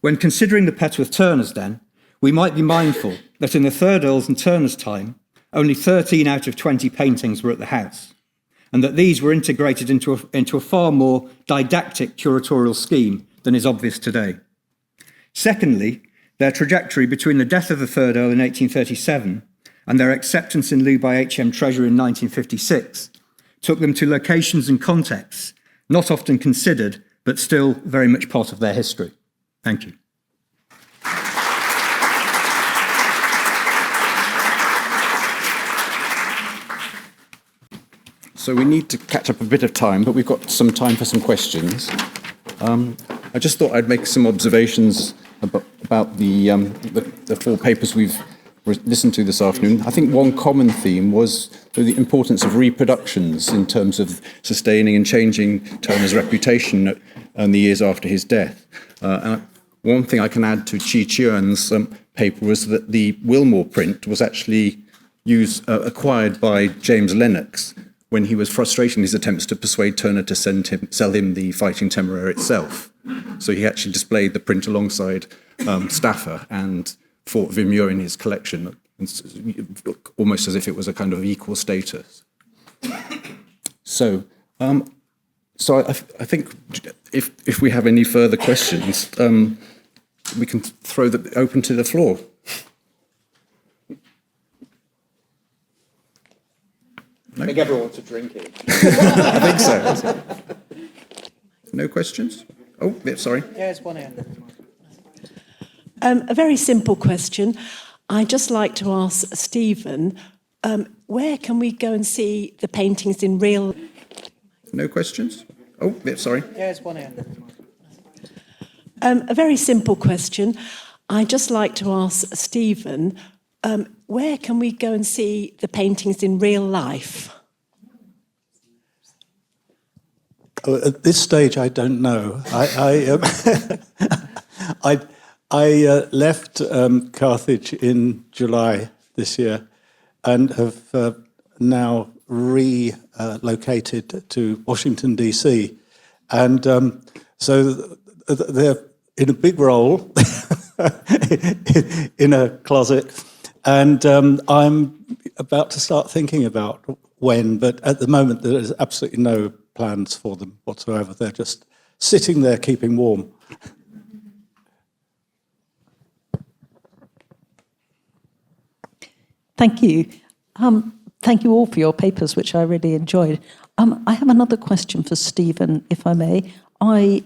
When considering the Petworth Turners, then, we might be mindful that in the Third Earl's and Turner's time, only 13 out of 20 paintings were at the house, and that these were integrated into a far more didactic curatorial scheme than is obvious today. Secondly, their trajectory between the death of the Third Earl in 1837 and their acceptance in lieu by H.M. Treasurer in 1956 took them to locations and contexts not often considered, but still very much part of their history. Thank you. So we need to catch up a bit of time, but we've got some time for some questions. I just thought I'd make some observations about the four papers we've listened to this afternoon. I think one common theme was the importance of reproductions in terms of sustaining and changing Turner's reputation in the years after his death. One thing I can add to Chia-Chuan's paper was that the Wilmore print was actually acquired by James Lennox when he was frustrating his attempts to persuade Turner to sell him the Fighting Temeraire itself. So he actually displayed the print alongside Stafford and Fort Vimeux in his collection, almost as if it was a kind of equal status. So I think if we have any further questions, we can throw them open to the floor. No? I think everyone wants to drink it. I think so. No questions? Oh, yeah, sorry. Yeah, there's one here. A very simple question. I'd just like to ask Stephen, where can we go and see the paintings in real? No questions? Oh, yeah, sorry. Yeah, there's one here. A very simple question. I'd just like to ask Stephen, where can we go and see the paintings in real life? Oh, at this stage, I don't know. I left Carthage in July this year and have now relocated to Washington, D.C. And so they're in a big role in a closet. And I'm about to start thinking about when, but at the moment there is absolutely no plans for them whatsoever. They're just sitting there keeping warm. Thank you. Thank you all for your papers, which I really enjoyed. I have another question for Stephen, if I may. I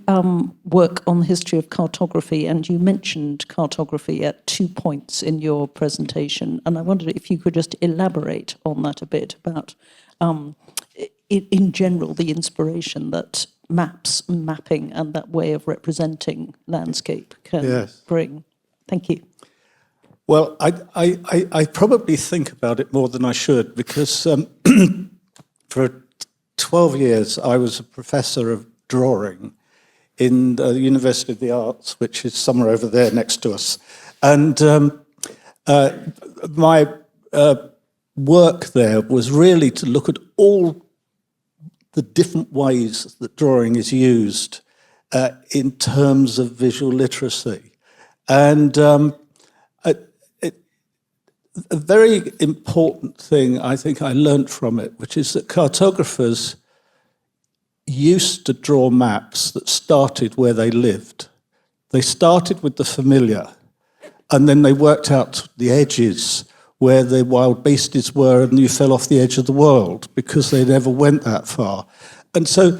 work on the history of cartography, and you mentioned cartography at 2 points in your presentation, and I wondered if you could just elaborate on that a bit about, in general, the inspiration that mapping, and that way of representing landscape can bring. Thank you. Well, I probably think about it more than I should, because for 12 years I was a professor of drawing in the University of the Arts, which is somewhere over there next to us. And my work there was really to look at all the different ways that drawing is used in terms of visual literacy. And a very important thing I think I learnt from it, which is that cartographers used to draw maps that started where they lived. They started with the familiar, and then they worked out the edges where the wild beasties were, and you fell off the edge of the world because they never went that far. And so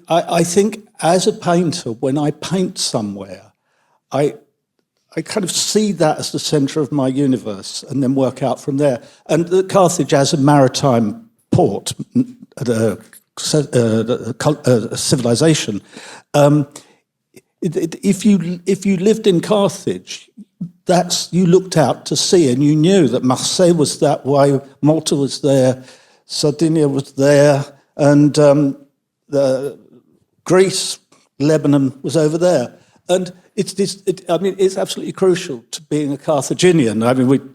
I think as a painter, when I paint somewhere, I kind of see that as the centre of my universe and then work out from there. And Carthage as a maritime port, a civilization, if you lived in Carthage, you looked out to sea and you knew that Marseille was that way, Malta was there, Sardinia was there, and Greece, Lebanon was over there. And it's absolutely crucial to being a Carthaginian. I mean,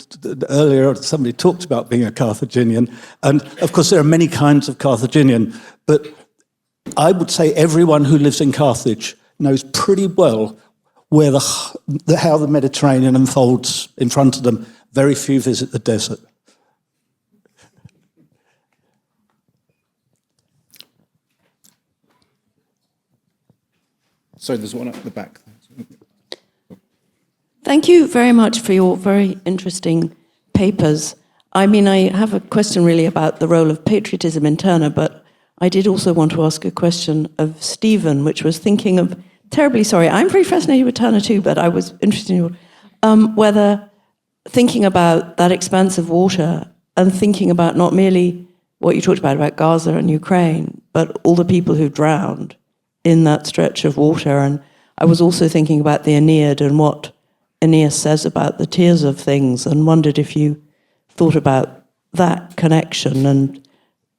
earlier somebody talked about being a Carthaginian, and of course there are many kinds of Carthaginian, but I would say everyone who lives in Carthage knows pretty well where how the Mediterranean unfolds in front of them. Very few visit the desert. So there's one at the back. Thank you very much for your very interesting papers. I mean, I have a question really about the role of patriotism in Turner, but I did also want to ask a question of Stephen, which was thinking of, terribly sorry, I'm very fascinated with Turner too, but I was interested in whether thinking about that expanse of water and thinking about not merely what you talked about Gaza and Ukraine, but all the people who drowned in that stretch of water. And I was also thinking about the Aeneid and what Aeneas says about the tears of things, and wondered if you thought about that connection and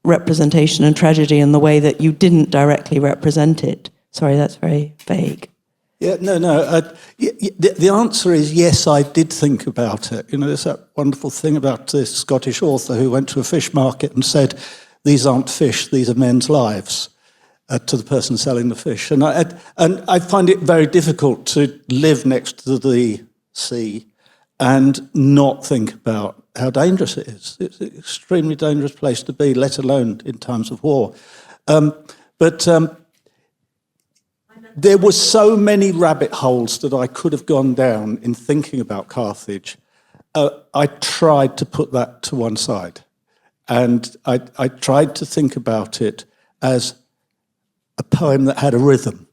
representation and tragedy in the way that you didn't directly represent it. Sorry, that's very vague. Yeah, no. The answer is yes, I did think about it. You know, there's that wonderful thing about this Scottish author who went to a fish market and said, "These aren't fish, these are men's lives," to the person selling the fish. And I find it very difficult to live next to the sea and not think about how dangerous it is. It's an extremely dangerous place to be, let alone in times of war. But there were so many rabbit holes that I could have gone down in thinking about Carthage. I tried to put that to one side. And I tried to think about it as a poem that had a rhythm.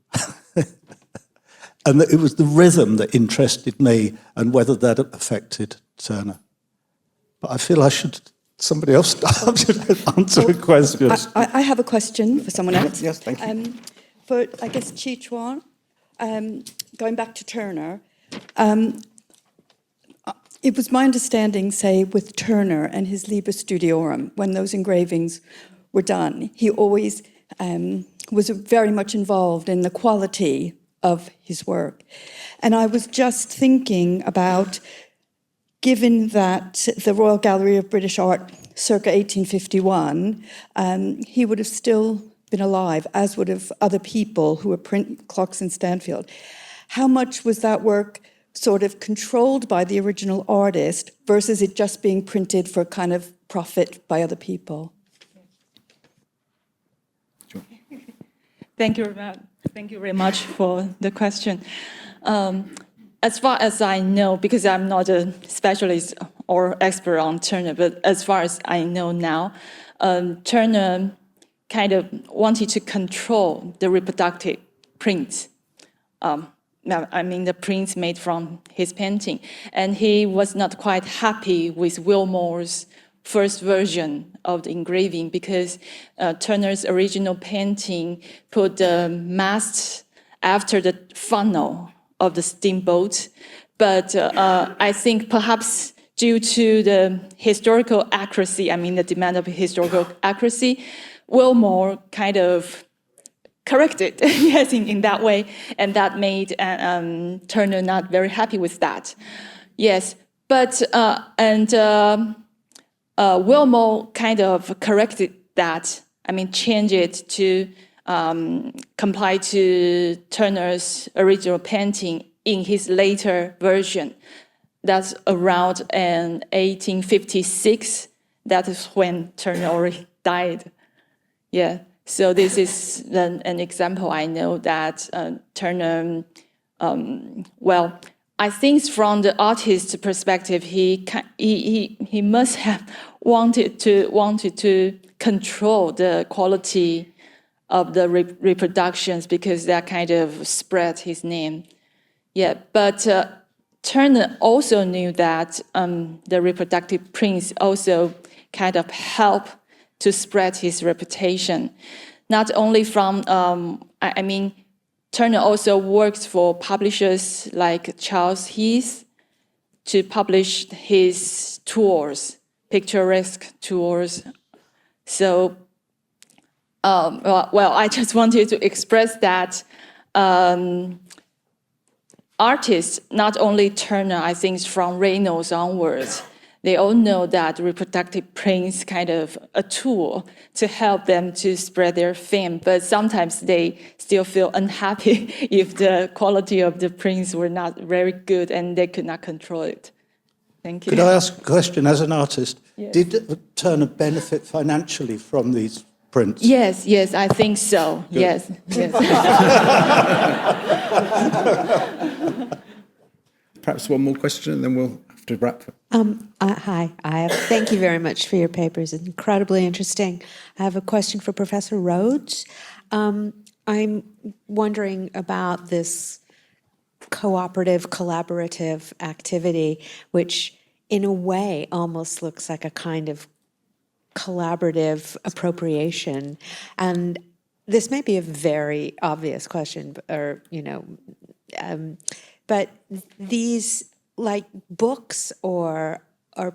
And that it was the rhythm that interested me and whether that affected Turner. But I feel somebody else answer a question. I have a question for someone else. Yes, thank you. For, I guess, Chia-Chuan, going back to Turner, it was my understanding, say, with Turner and his Liber Studiorum, when those engravings were done, he always was very much involved in the quality of his work. And I was just thinking about, given that the Royal Gallery of British Art, circa 1851, he would have still been alive, as would have other people who were Clarkson, Stanfield. How much was that work sort of controlled by the original artist versus it just being printed for kind of profit by other people? Sure. Thank you very much for the question. As far as I know, because I'm not a specialist or expert on Turner, but as far as I know now, Turner kind of wanted to control the reproductive prints. I mean, the prints made from his painting. And he was not quite happy with Wilmore's first version of the engraving because Turner's original painting put the mast after the funnel of the steamboat. But I think perhaps due to the historical accuracy, I mean the demand of historical accuracy, Wilmore kind of corrected, yes, in that way, and that made Turner not very happy with that. Yes, but Wilmore kind of corrected that. I mean, changed it to comply to Turner's original painting in his later version. That's around 1856. That is when Turner already died. Yeah. So this is an example I know that Turner, I think from the artist's perspective, he must have wanted to control the quality of the reproductions, because that kind of spread his name. Yeah, but Turner also knew that the reproductive prints also kind of help to spread his reputation. Not only from, Turner also works for publishers like Charles Hsieh to publish his tours, picturesque tours. So, I just wanted to express that artists, not only Turner, I think from Reynolds onwards, they all know that reproductive prints kind of a tool to help them to spread their fame, but sometimes they still feel unhappy if the quality of the prints were not very good and they could not control it. Thank you. Could I ask a question as an artist? Yes. Did Turner benefit financially from these prints? Yes, I think so. Good. Yes. Perhaps one more question and then we'll have to wrap. Hi, thank you very much for your papers. It's incredibly interesting. I have a question for Professor Rhodes. I'm wondering about this cooperative, collaborative activity, which in a way almost looks like a kind of collaborative appropriation. And this may be a very obvious question, but these like books or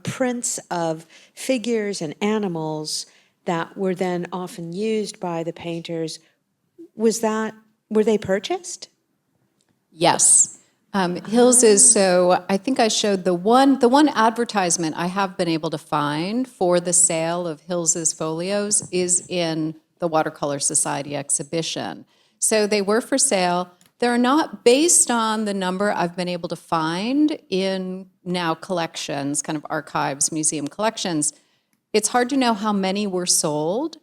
prints of figures and animals that were then often used by the painters, were they purchased? Yes. Hills's, so I think I showed the one advertisement I have been able to find for the sale of Hills's folios is in the Watercolor Society exhibition. So they were for sale. They're not based on the number I've been able to find in now collections, kind of archives, museum collections. It's hard to know how many were sold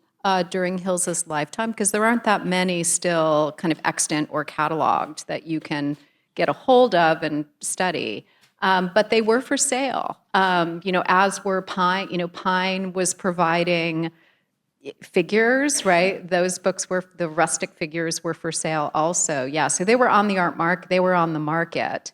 during Hills's lifetime, because there aren't that many still kind of extant or cataloged that you can get a hold of and study. But they were for sale, as were Pine. Pine was providing figures, right? Those books the rustic figures were for sale also. Yeah, so they were on the art market. They were on the market.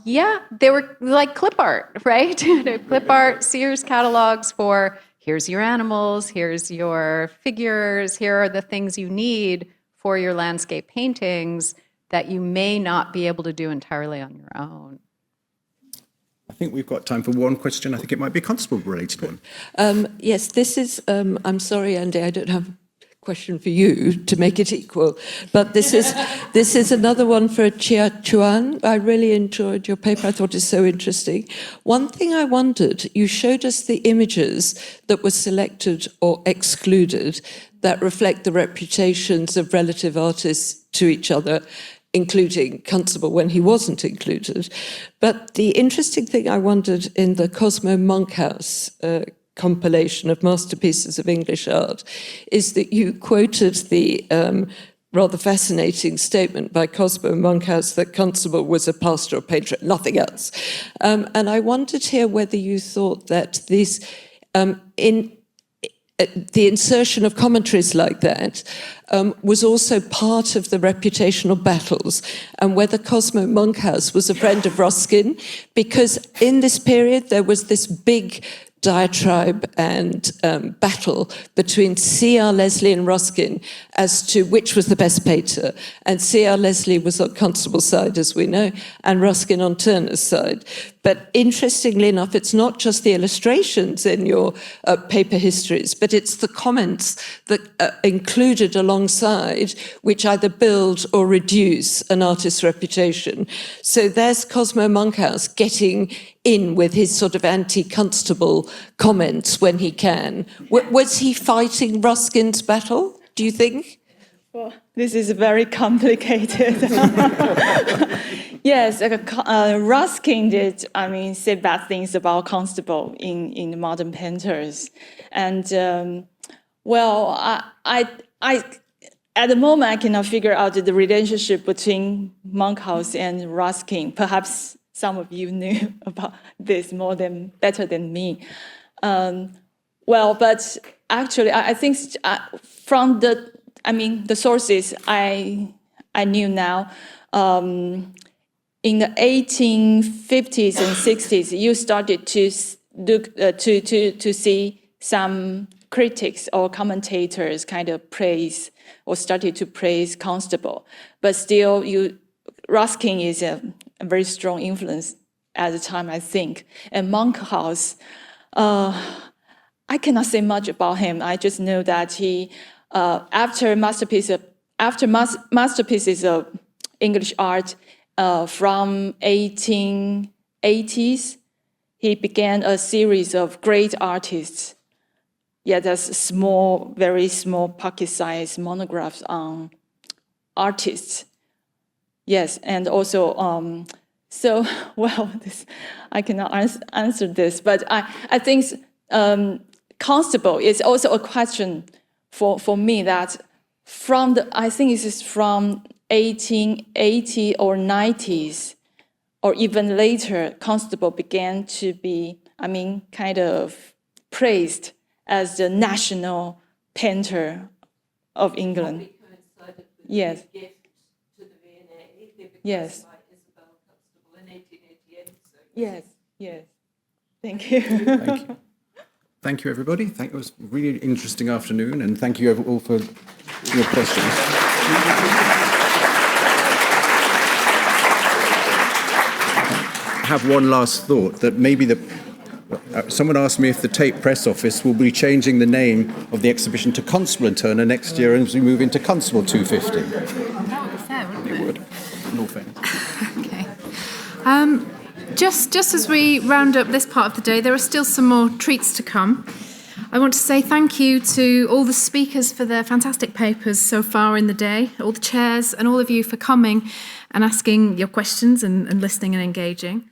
Yeah, they were like clip art, right? Clip art, Sears catalogs for here's your animals, here's your figures, here are the things you need for your landscape paintings that you may not be able to do entirely on your own. I think we've got time for one question. I think it might be a constable-related one. Yes, this is, I'm sorry, Andy, I don't have a question for you to make it equal, but this is another one for Chia-Chuan. I really enjoyed your paper. I thought it was so interesting. One thing I wondered, you showed us the images that were selected or excluded that reflect the reputations of relative artists to each other, including Constable when he wasn't included. But the interesting thing I wondered in the Cosmo Monkhouse compilation of masterpieces of English art is that you quoted the rather fascinating statement by Cosmo Monkhouse that Constable was a pastoral painter, nothing else. And I wondered here whether you thought that these, the insertion of commentaries like that was also part of the reputational battles, and whether Cosmo Monkhouse was a friend of Ruskin, because in this period there was this big diatribe and battle between C.R. Leslie and Ruskin as to which was the best painter. And C.R. Leslie was on Constable's side, as we know, and Ruskin on Turner's side. But interestingly enough, it's not just the illustrations in your paper histories, but it's the comments that are included alongside, which either build or reduce an artist's reputation. So there's Cosmo Monkhouse getting in with his sort of anti-Constable comments when he can. Was he fighting Ruskin's battle, do you think? Well, this is very complicated. Yes, Ruskin did, say bad things about Constable in the modern painters. And, at the moment, I cannot figure out the relationship between Monkhouse and Ruskin. Perhaps some of you knew about this better than me. But actually, I think from the sources I knew now, in the 1850s and 60s, you started to look to see some critics or commentators kind of praise or started to praise Constable, but still, Ruskin is a very strong influence at the time, I think. And Monkhouse, I cannot say much about him. I just know that he, after masterpieces of English art from 1880s, he began a series of great artists. Yeah, that's small, very small pocket-sized monographs on artists. Yes, and also, I cannot answer this, but I think Constable is also a question for me that I think it is from 1880 or 90s, or even later, Constable began to be, kind of praised as the national painter of England. Yes. Yes. Yes. Yes. Thank you. Thank you. Thank you, everybody. It was a really interesting afternoon, and thank you all for your questions. I have one last thought, that maybe someone asked me if the Tate Press Office will be changing the name of the exhibition to Constable and Turner next year as we move into Constable 250. That would be fair, wouldn't it? It would. In all fairness. Okay. Just as we round up this part of the day, there are still some more treats to come. I want to say thank you to all the speakers for their fantastic papers so far in the day, all the chairs, and all of you for coming and asking your questions and listening and engaging.